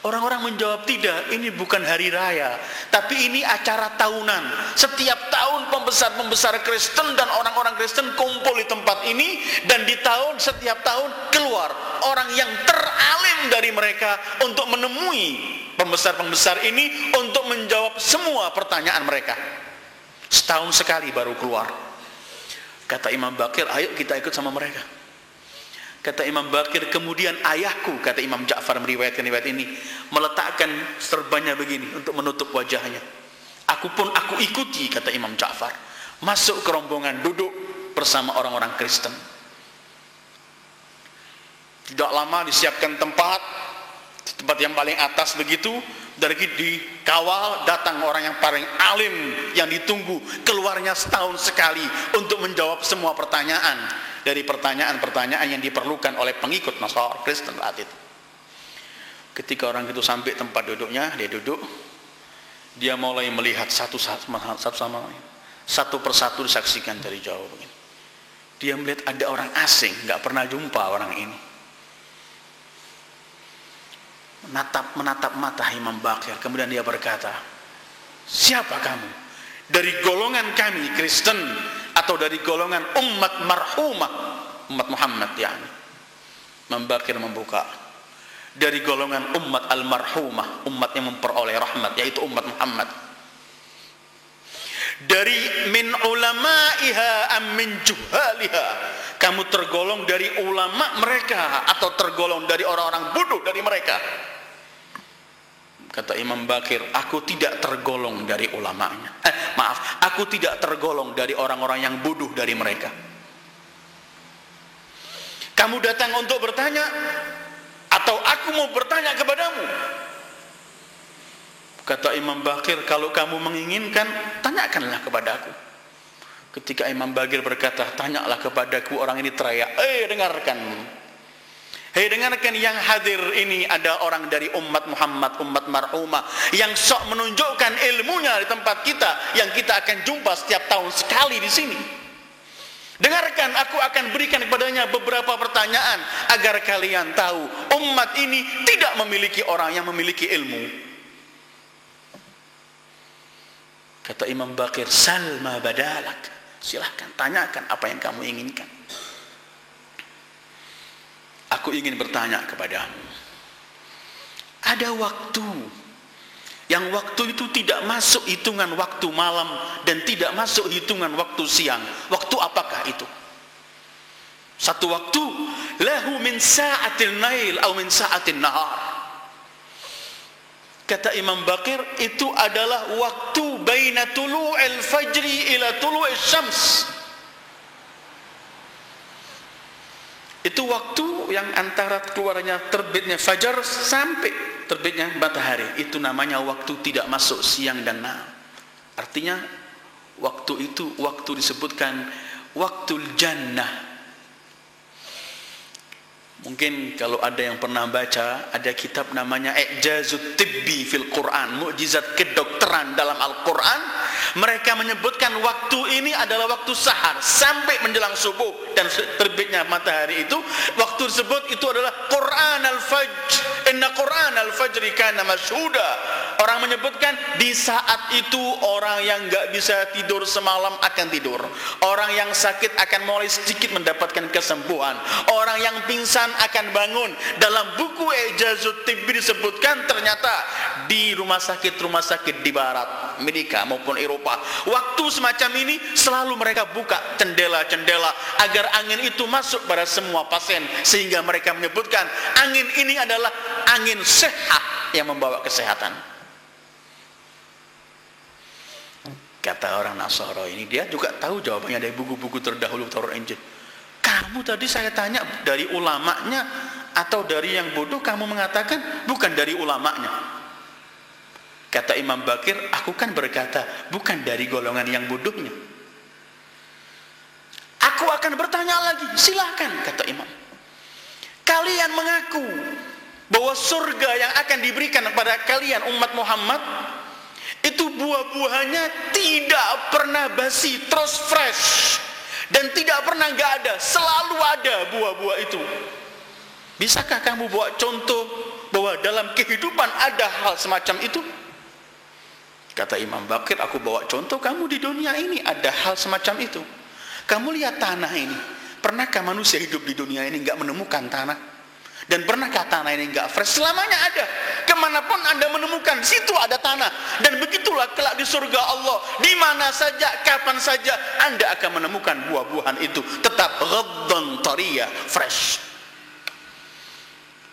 Orang-orang menjawab, tidak, ini bukan hari raya, tapi ini acara tahunan. Setiap tahun pembesar-pembesar Kristen dan orang-orang Kristen kumpul di tempat ini, dan di setiap tahun keluar orang yang teralim dari mereka untuk menemui pembesar-pembesar ini untuk menjawab semua pertanyaan mereka. Setahun sekali baru keluar. Kata Imam Bakir, ayo kita ikut sama mereka. Kata Imam Bakir, kemudian ayahku, kata Imam Ja'far meriwayatkan riwayat ini, meletakkan serbannya begini untuk menutup wajahnya. Aku ikuti, kata Imam Ja'far, masuk ke rombongan, duduk bersama orang-orang Kristen. Tidak lama disiapkan tempat yang paling atas begitu, dari dikawal, datang orang yang paling alim yang ditunggu, keluarnya setahun sekali untuk menjawab semua pertanyaan dari pertanyaan-pertanyaan yang diperlukan oleh pengikut Nasara Kristen saat itu. Ketika orang itu sampai tempat duduknya, dia duduk, dia mulai melihat satu sama lain, satu persatu disaksikan dari jauh begini. Dia melihat ada orang asing, nggak pernah jumpa orang ini. Menatap mata Imam Bakir, kemudian dia berkata, siapa kamu? Dari golongan kami Kristen atau dari golongan umat marhumah, umat Muhammad yani. Imam Bakir membuka, dari golongan umat al-marhumah, umat yang memperoleh rahmat, yaitu umat Muhammad. Dari min ulama'iha am min juhaliha, kamu tergolong dari ulama mereka atau tergolong dari orang-orang bodoh dari mereka? Kata Imam Bakir, aku tidak tergolong dari ulamanya. Aku tidak tergolong dari orang-orang yang bodoh dari mereka. Kamu datang untuk bertanya, atau aku mau bertanya kepadamu? Kata Imam Bakir, kalau kamu menginginkan, tanyakanlah kepadaku. Ketika Imam Bakir berkata, tanyalah kepadaku, orang ini teriak, dengarkan. Hei, dengarkan yang hadir ini ada orang dari umat Muhammad, umat marhumah, yang sok menunjukkan ilmunya di tempat kita, yang kita akan jumpa setiap tahun sekali di sini. Dengarkan, aku akan berikan kepadanya beberapa pertanyaan agar kalian tahu umat ini tidak memiliki orang yang memiliki ilmu. Kata Imam Bakir, salma badalak, silahkan tanyakan apa yang kamu inginkan. Aku ingin bertanya kepadamu, ada waktu yang waktu itu tidak masuk hitungan waktu malam dan tidak masuk hitungan waktu siang. Waktu apakah itu? Satu waktu, lahu min sa'atil nail atau min sa'atil nahar. Kata Imam Bakir, itu adalah waktu baina tulu'il fajri ila tulu'il syams. Itu waktu yang antara keluarnya terbitnya fajar sampai terbitnya matahari. Itu namanya waktu tidak masuk siang dan malam. Artinya waktu itu waktu disebutkan waktul jannah. Mungkin kalau ada yang pernah baca, ada kitab namanya I'jazut Tibbi fil Quran, mukjizat kedokteran dalam Al-Quran. Mereka menyebutkan waktu ini adalah waktu sahar sampai menjelang subuh dan terbitnya matahari itu. Waktu tersebut itu adalah Quran al-Fajr. Inna Quran al-Fajri kana mashhuda. Orang menyebutkan di saat itu orang yang enggak bisa tidur semalam akan tidur. Orang yang sakit akan mulai sedikit mendapatkan kesembuhan. Orang yang pingsan akan bangun. Dalam buku I'jazut Tibbi disebutkan ternyata di rumah sakit di barat Amerika maupun Eropa, waktu semacam ini selalu mereka buka jendela-jendela agar angin itu masuk pada semua pasien, sehingga mereka menyebutkan angin ini adalah angin sehat. yang membawa kesehatan. Kata orang Nasara ini, dia juga tahu jawabannya dari buku-buku terdahulu Taurat Injil. Kamu tadi saya tanya dari ulamanya atau dari yang bodoh, kamu mengatakan bukan dari ulamanya. Kata Imam Bakir, aku kan berkata bukan dari golongan yang bodohnya. Aku akan bertanya lagi, silakan, kata Imam. Kalian mengaku bahwa surga yang akan diberikan kepada kalian umat Muhammad itu buah-buahnya tidak pernah basi, terus fresh, dan tidak pernah nggak ada, selalu ada buah-buah itu. Bisakah kamu bawa contoh bahwa dalam kehidupan ada hal semacam itu? Kata Imam Bakir, aku bawa contoh, kamu di dunia ini ada hal semacam itu. Kamu lihat tanah ini, pernahkah manusia hidup di dunia ini nggak menemukan tanah? Dan pernahkah tanah ini nggak fresh? Selamanya ada. Kemanapun Anda menemukan, situ ada tanah. Dan begitulah kelak di surga Allah, di mana saja, kapan saja Anda akan menemukan buah-buahan itu, tetap ghaddan tariya, fresh.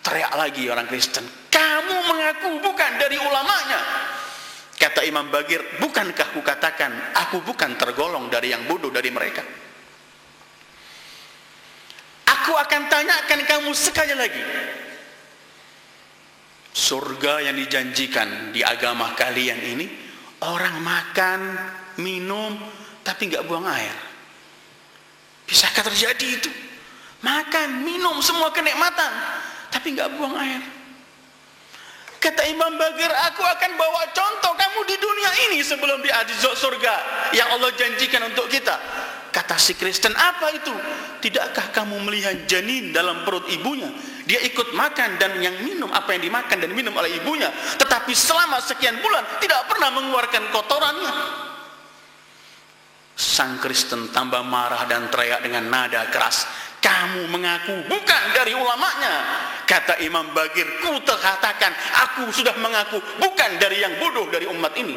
Teriak lagi orang Kristen, kamu mengaku bukan dari ulamanya. Kata Imam Bagir, bukankah kukatakan aku bukan tergolong dari yang bodoh dari mereka? Aku akan tanyakan kamu sekali lagi. Surga yang dijanjikan di agama kalian ini, orang makan, minum, tapi nggak buang air. Bisakah terjadi itu? Makan, minum, semua kenikmatan, tapi nggak buang air. Kata Imam Bagir, aku akan bawa contoh kamu di dunia ini sebelum di surga yang Allah janjikan untuk kita. Kata si Kristen, apa itu? Tidakkah kamu melihat janin dalam perut ibunya? Dia ikut makan dan yang minum apa yang dimakan dan minum oleh ibunya, tetapi selama sekian bulan tidak pernah mengeluarkan kotorannya. Sang Kristen tambah marah dan teriak dengan nada keras, kamu mengaku bukan dari ulamanya. Kata Imam Bagir, ku terkatakan aku sudah mengaku bukan dari yang bodoh dari umat ini.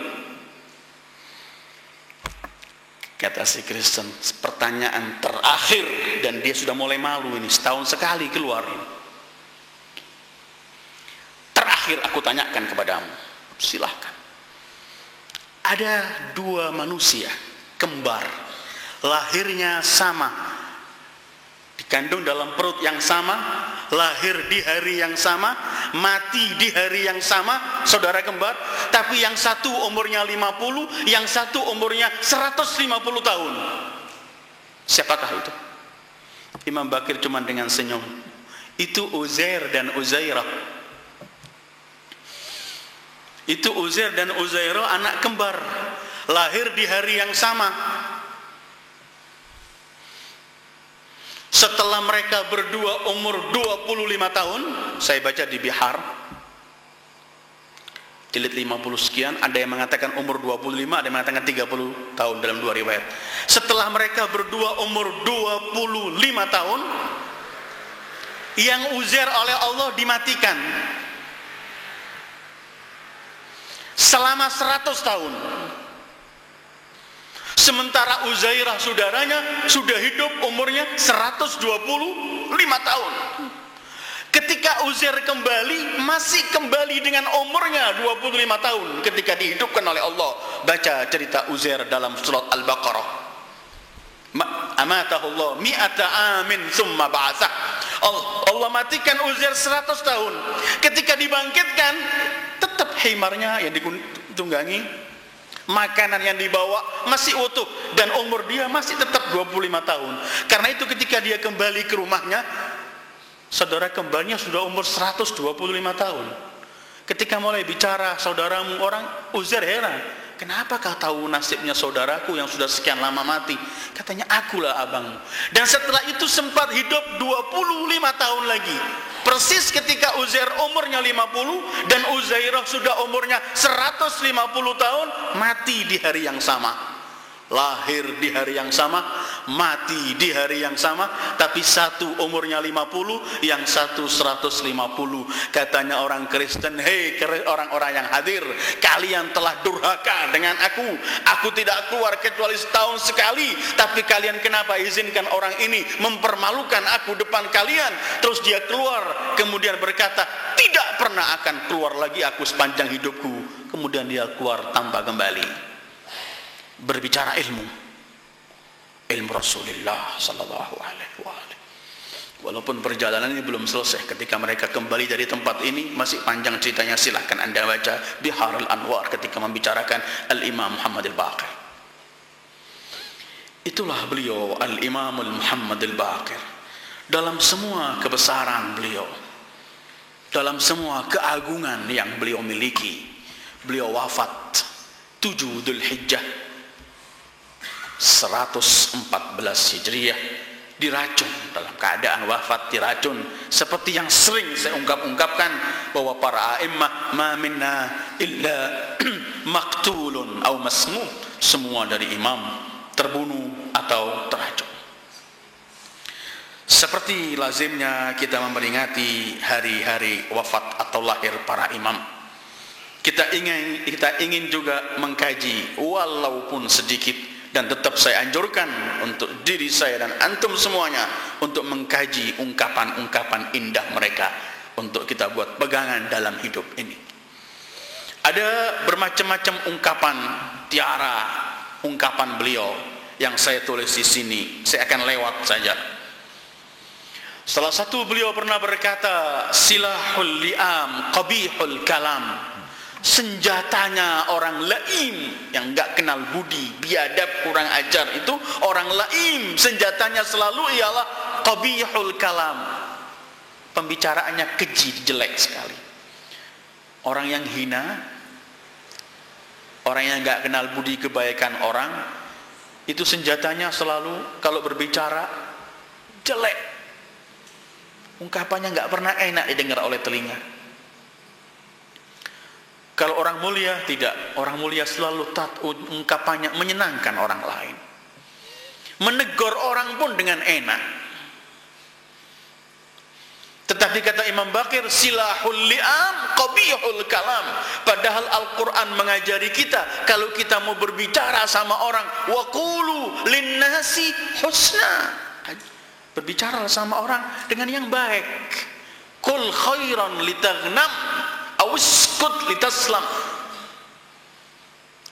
Kata si Kristen, pertanyaan terakhir, dan dia sudah mulai malu ini, setahun sekali keluar ini. Terakhir aku tanyakan kepadamu, silahkan. Ada dua manusia kembar, lahirnya sama, dikandung dalam perut yang sama, lahir di hari yang sama, mati di hari yang sama, saudara kembar, tapi yang satu umurnya 50, yang satu umurnya 150 tahun. Siapakah itu? Imam Bakir cuma dengan senyum. Itu Uzair dan Uzairah. Itu Uzair dan Uzairah, anak kembar, lahir di hari yang sama. Setelah mereka berdua umur 25 tahun, saya baca di Bihar, jilid 50 sekian, ada yang mengatakan umur 25, ada yang mengatakan 30 tahun dalam dua riwayat. Setelah mereka berdua umur 25 tahun, yang Uzair oleh Allah dimatikan selama 100 tahun. Sementara Uzairah saudaranya sudah hidup umurnya 125 tahun. Ketika Uzair kembali, masih kembali dengan umurnya 25 tahun ketika dihidupkan oleh Allah. Baca cerita Uzair dalam surat Al-Baqarah. Amatahullah mi'ata amin summa ba'athah. Allah matikan Uzair 100 tahun. Ketika dibangkitkan, tetap himarnya yang ditunggangi, makanan yang dibawa masih utuh, dan umur dia masih tetap 25 tahun. Karena itu ketika dia kembali ke rumahnya, saudara kembarnya sudah umur 125 tahun. Ketika mulai bicara saudaramu, orang Uzair heran, kenapa kau tahu nasibnya saudaraku yang sudah sekian lama mati? Katanya, akulah abangmu. Dan setelah itu sempat hidup 25 tahun lagi, persis ketika Uzair umurnya 50 dan Uzairah sudah umurnya 150 tahun, mati di hari yang sama. lahir di hari yang sama, mati di hari yang sama, tapi satu umurnya 50, yang satu 150. Katanya orang Kristen, hei orang-orang yang hadir, kalian telah durhaka dengan aku tidak keluar kecuali setahun sekali, tapi kalian kenapa izinkan orang ini mempermalukan aku depan kalian? Terus dia keluar, kemudian berkata, tidak pernah akan keluar lagi aku sepanjang hidupku. Kemudian dia keluar tanpa kembali. Berbicara ilmu Rasulullah sallallahu alaihi wasallam. Walaupun perjalanan ini belum selesai, ketika mereka kembali dari tempat ini masih panjang ceritanya. Silahkan Anda baca Biharul Anwar ketika membicarakan Al-Imam Muhammad Al-Baqir. Itulah beliau Al-Imam Muhammad Al-Baqir. Dalam semua kebesaran beliau, dalam semua keagungan yang beliau miliki, beliau wafat 7 Dzulhijjah 114 Hijriah, diracun. Dalam keadaan wafat diracun, seperti yang sering saya ungkapkan bahwa para a'immah ma minna illa maktulun atau masmum, semua dari imam terbunuh atau teracun. Seperti lazimnya kita memperingati hari-hari wafat atau lahir para imam, kita ingin juga mengkaji walaupun sedikit. Dan tetap saya anjurkan untuk diri saya dan antum semuanya untuk mengkaji ungkapan-ungkapan indah mereka untuk kita buat pegangan dalam hidup ini. Ada bermacam-macam ungkapan, tiara ungkapan beliau yang saya tulis di sini. Saya akan lewat saja. Salah satu beliau pernah berkata, silahul li'am qabihul kalam. Senjatanya orang laim yang enggak kenal budi, biadab, kurang ajar, itu orang laim. Senjatanya selalu ialah qabihul kalam. Pembicaraannya keji, jelek sekali. Orang yang hina, orang yang enggak kenal budi kebaikan orang, itu senjatanya selalu kalau berbicara jelek. Ungkapannya enggak pernah enak didengar oleh telinga. Kalau orang mulia tidak, orang mulia selalu ungkapannya menyenangkan orang lain, menegur orang pun dengan enak. Tetapi kata Imam Baqir, silahul li'am qabihul kalam. Padahal Al-Quran mengajari kita, kalau kita mau berbicara sama orang, waqulu linnasi husna, berbicara sama orang dengan yang baik. Qul khairan litaghnam awiskut litaslam.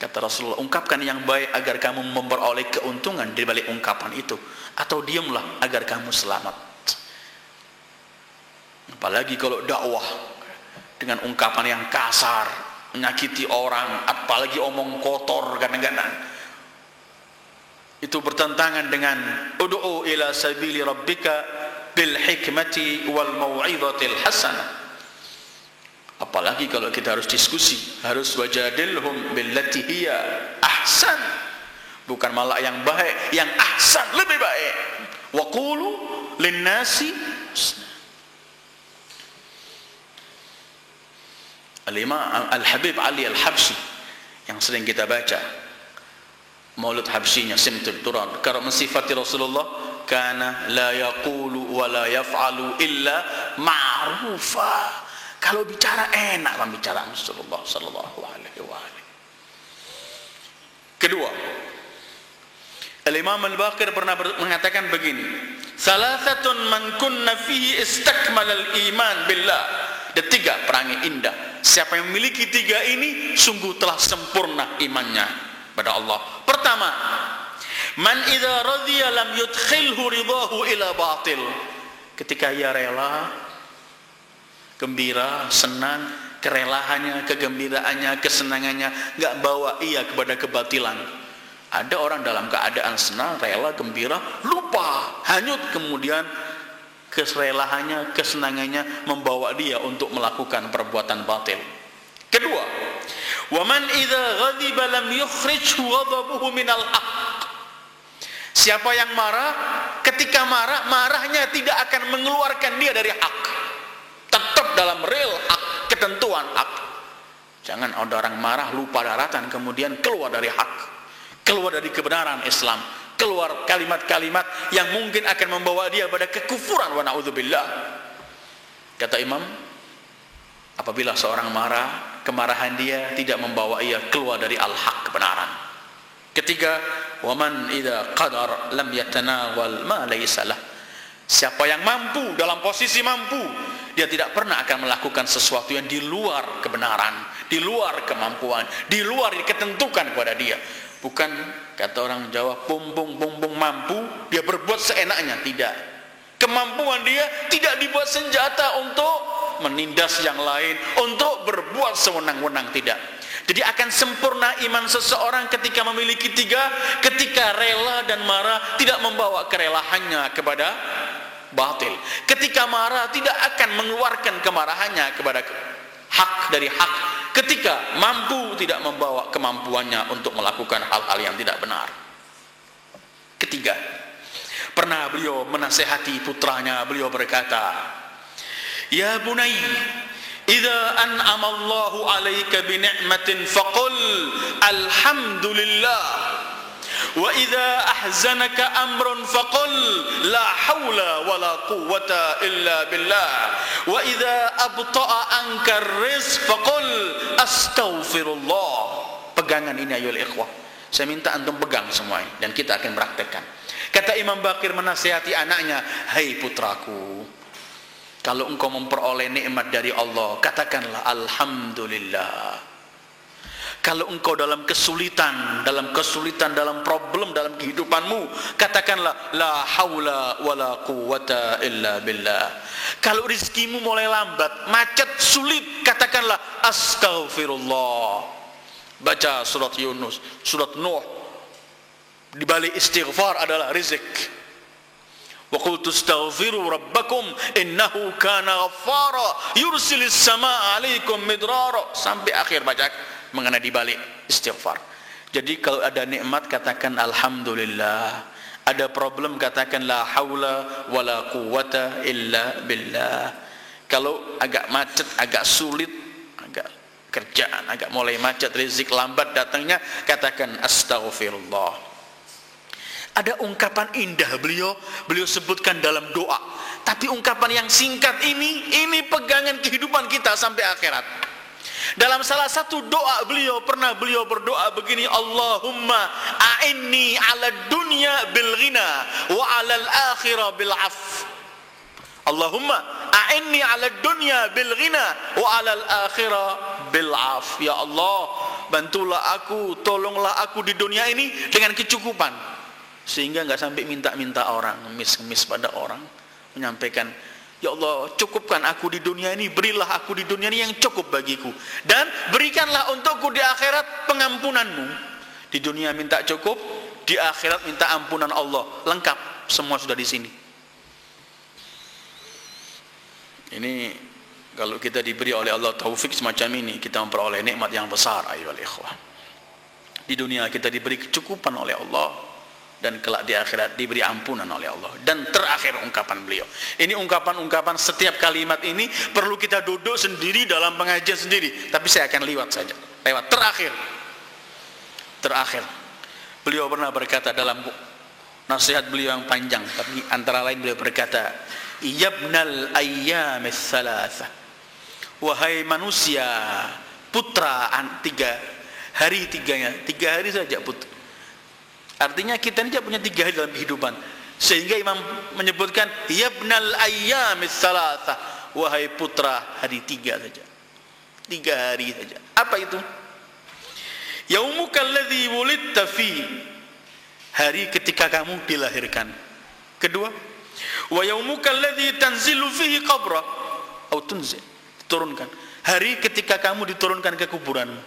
Kata Rasulullah, ungkapkan yang baik agar kamu memperoleh keuntungan di balik ungkapan itu, atau diamlah agar kamu selamat. Apalagi kalau dakwah dengan ungkapan yang kasar, menyakiti orang, apalagi omong kotor kadang-kadang, itu bertentangan dengan ud'u ila sabili rabbika bil hikmati wal mau'izatil hasanah. Apalagi kalau kita harus diskusi, harus wajadilhum billati hiya ahsan, bukan malah yang baik, yang ahsan lebih baik. Wa qulu linnasi husna. Al-Imam Al-Habib Ali Al-Habsyi yang sering kita baca Maulud Habsyinya Simtul Turan, kalau mensifati Rasulullah, kana la yaqulu wa la yaf'alu illa ma'rufa. Kalau bicara enak pembicaraan Rasulullah sallallahu alaihi wasallam. Kedua, Al-Imam Al-Baqir pernah mengatakan begini, salasatun man kunna fihi istakmala al-iman billah. Ada 3 perangai indah. Siapa yang memiliki 3 ini sungguh telah sempurna imannya pada Allah. Pertama, man idza radiya lam yudkhilhu ridahu ila batil. Ketika ia rela, gembira, senang, kerelahannya, kegembiraannya, kesenangannya enggak bawa ia kepada kebatilan. Ada orang dalam keadaan senang, rela, gembira, lupa, hanyut, kemudian kerelahannya, kesenangannya membawa dia untuk melakukan perbuatan batil. Kedua, wa man idza ghadiba lam yukhrijhu ghadabuhu minal haqq. Siapa yang marah, ketika marah, marahnya tidak akan mengeluarkan dia dari hak. Tetap dalam real hak, ketentuan hak. Jangan ada orang marah lupa daratan kemudian keluar dari hak. keluar dari kebenaran Islam, keluar kalimat-kalimat yang mungkin akan membawa dia pada kekufuran, wa na'udzubillah. Kata Imam, apabila seorang marah, kemarahan dia tidak membawa ia keluar dari al-haq, kebenaran. Ketiga, waman idza qadar lam yatanawal ma laysa lah. Siapa yang mampu, dalam posisi mampu, dia tidak pernah akan melakukan sesuatu yang di luar kebenaran, di luar kemampuan, di luar yang ketentukan kepada dia. Bukan, kata orang Jawa, bumbung mampu, dia berbuat seenaknya. Tidak. Kemampuan dia tidak dibuat senjata untuk menindas yang lain, untuk berbuat sewenang-wenang, tidak. Jadi akan sempurna iman seseorang ketika memiliki tiga, ketika rela dan marah tidak membawa kerelahannya kepada batil. Ketika marah tidak akan mengeluarkan kemarahannya kepada hak dari hak. Ketika mampu tidak membawa kemampuannya untuk melakukan hal-hal yang tidak benar. Ketiga, pernah beliau menasihati putranya, beliau berkata, ya bunai, idza an'ama Allahu 'alaika bi ni'matin faqul alhamdulillah, wa idza ahzanaka amrun faqul la haula wala quwwata illa billah, wa idza abta'a anka rizq faqul astaghfirullah. Pegangan ini ayolah ikhwah, saya minta antum pegang semua ini dan kita akan praktekkan. Kata Imam Bakir menasihati anaknya, hai putraku, kalau engkau memperoleh nikmat dari Allah, katakanlah alhamdulillah. Kalau engkau dalam kesulitan, dalam problem dalam kehidupanmu, katakanlah la haula wala quwwata illa billah. Kalau rizkimu mulai lambat, macet, sulit, katakanlah astaghfirullah. Baca surat Yunus, surat Nuh. Di balik istighfar adalah rizq. Wa qultu astaghfiru rabbakum innahu kana ghaffara yursilis samaa 'alaikum midrara, sampai akhir baca mengenai di balik istighfar. Jadi kalau ada nikmat katakan alhamdulillah, ada problem katakan la haula wala quwwata illa billah. Kalau agak macet, agak sulit, agak kerjaan agak mulai macet, rezeki lambat datangnya, katakan astaghfirullah. Ada ungkapan indah beliau sebutkan dalam doa, tapi ungkapan yang singkat ini pegangan kehidupan kita sampai akhirat. Dalam salah satu doa beliau berdoa begini, Allahumma a'inni 'ala dunya bil ghina wa 'ala al-akhirah bil 'afw. Allahumma a'inni 'ala dunya bil ghina wa 'ala al-akhirah bil 'afw. Ya Allah, bantulah aku, tolonglah aku di dunia ini dengan kecukupan, sehingga enggak sampai minta-minta orang, ngemis-ngemis pada orang, menyampaikan, ya Allah, cukupkan aku di dunia ini, berilah aku di dunia ini yang cukup bagiku, dan berikanlah untukku di akhirat pengampunanmu. Di dunia minta cukup, di akhirat minta ampunan Allah, lengkap, semua sudah di sini. Ini kalau kita diberi oleh Allah taufik semacam ini, kita memperoleh nikmat yang besar ayyuhal ikhwah. Di dunia kita diberi kecukupan oleh Allah, dan kelak di akhirat diberi ampunan oleh Allah. Dan terakhir ungkapan beliau, ini ungkapan-ungkapan, setiap kalimat ini perlu kita duduk sendiri dalam pengajian sendiri, tapi saya akan lewat terakhir beliau pernah berkata dalam nasihat beliau yang panjang, tapi antara lain beliau berkata, yabnal ayyamis salasah, wahai manusia, putra tiga hari saja putra. Artinya kita ini punya 3 hari dalam kehidupan. Sehingga Imam menyebutkan yabnal ayyamis salasah, wahai putra hari 3 saja. 3 hari saja. Apa itu? Yaumukal ladzi wulidta fi, hari ketika kamu dilahirkan. Kedua, wa yaumukal ladzi tanzilu fihi qabra atau tunzil, diturunkan. Hari ketika kamu diturunkan ke kuburanmu.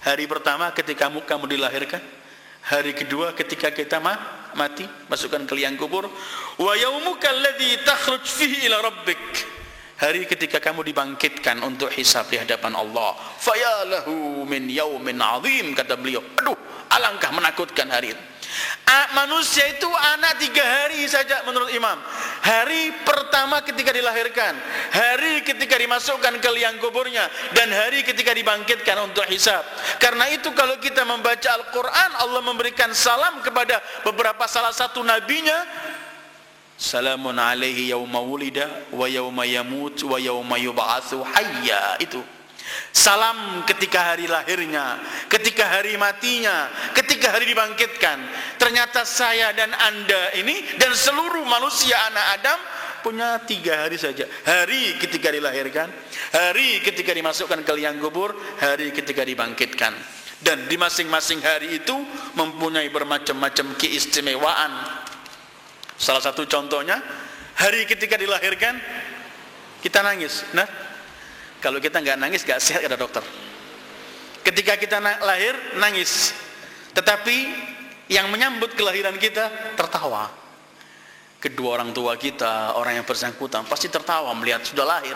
Hari pertama ketika kamu dilahirkan. Hari kedua ketika kita mati, masukkan ke liang kubur. Wa yaumukal ladzi takhruj fihi ila rabbik, hari ketika kamu dibangkitkan untuk hisab di hadapan Allah. Fayalahu min yaumin azim, kata beliau, aduh alangkah menakutkan hari itu. Manusia itu anak 3 hari saja menurut Imam. Hari pertama ketika dilahirkan, hari ketika dimasukkan ke liang kuburnya, dan hari ketika dibangkitkan untuk hisab. Karena itu kalau kita membaca Al-Quran, Allah memberikan salam kepada beberapa salah satu nabinya. Salamun alaihi yawma wulida wa yawma yamut wa yawma yub'atsu hayya. Itu salam ketika hari lahirnya, ketika hari matinya, ketika hari dibangkitkan. Ternyata saya dan Anda ini dan seluruh manusia anak Adam punya 3 hari saja. Hari ketika dilahirkan, hari ketika dimasukkan ke liang kubur, hari ketika dibangkitkan. Dan di masing-masing hari itu mempunyai bermacam-macam keistimewaan. Salah satu contohnya, hari ketika dilahirkan kita nangis. Nah, kalau kita nggak nangis nggak sehat, kata dokter. Ketika kita lahir nangis, tetapi yang menyambut kelahiran kita tertawa. Kedua orang tua kita, orang yang bersangkutan pasti tertawa melihat sudah lahir.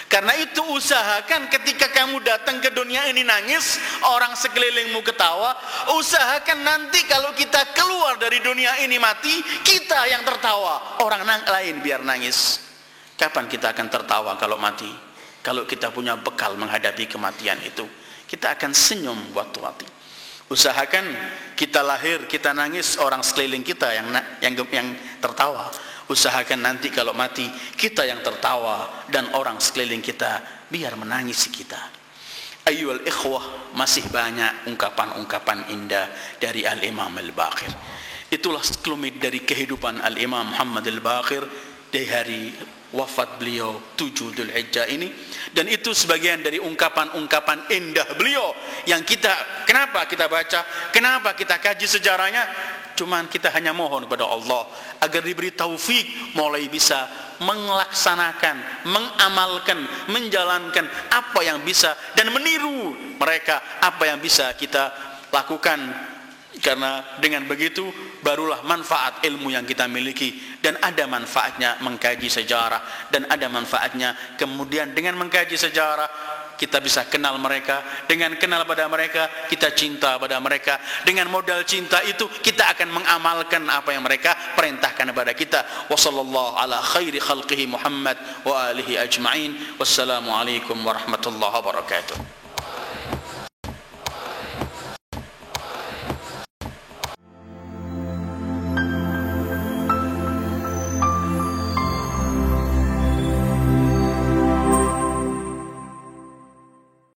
Karena itu usahakan ketika kamu datang ke dunia ini nangis, orang sekelilingmu ketawa. Usahakan nanti kalau kita keluar dari dunia ini mati, kita yang tertawa, orang lain biar nangis. Kapan kita akan tertawa kalau mati? Kalau kita punya bekal menghadapi kematian itu, kita akan senyum waktu mati. Usahakan kita lahir, kita nangis, orang sekeliling kita yang tertawa. Usahakan nanti kalau mati, kita yang tertawa dan orang sekeliling kita biar menangisi kita. Ayyuhal ikhwah, masih banyak ungkapan-ungkapan indah dari Al-Imam Al-Baqir. Itulah sekelumit dari kehidupan Al-Imam Muhammad Al-Baqir di hari wafat beliau 7 Dzulhijjah ini. Dan itu sebagian dari ungkapan-ungkapan indah beliau yang kenapa kita baca, kenapa kita kaji sejarahnya. Cuman kita hanya mohon kepada Allah agar diberi taufik mulai bisa melaksanakan, mengamalkan, menjalankan apa yang bisa, dan meniru mereka apa yang bisa kita lakukan. Karena dengan begitu barulah manfaat ilmu yang kita miliki, dan ada manfaatnya mengkaji sejarah, dan ada manfaatnya kemudian dengan mengkaji sejarah kita bisa kenal mereka. Dengan kenal pada mereka, kita cinta pada mereka. Dengan modal cinta itu, kita akan mengamalkan apa yang mereka perintahkan kepada kita. Wa sallallahu ala khairi khalqihi Muhammad wa alihi ajma'in. Wassalamu alaikum warahmatullahi wabarakatuh.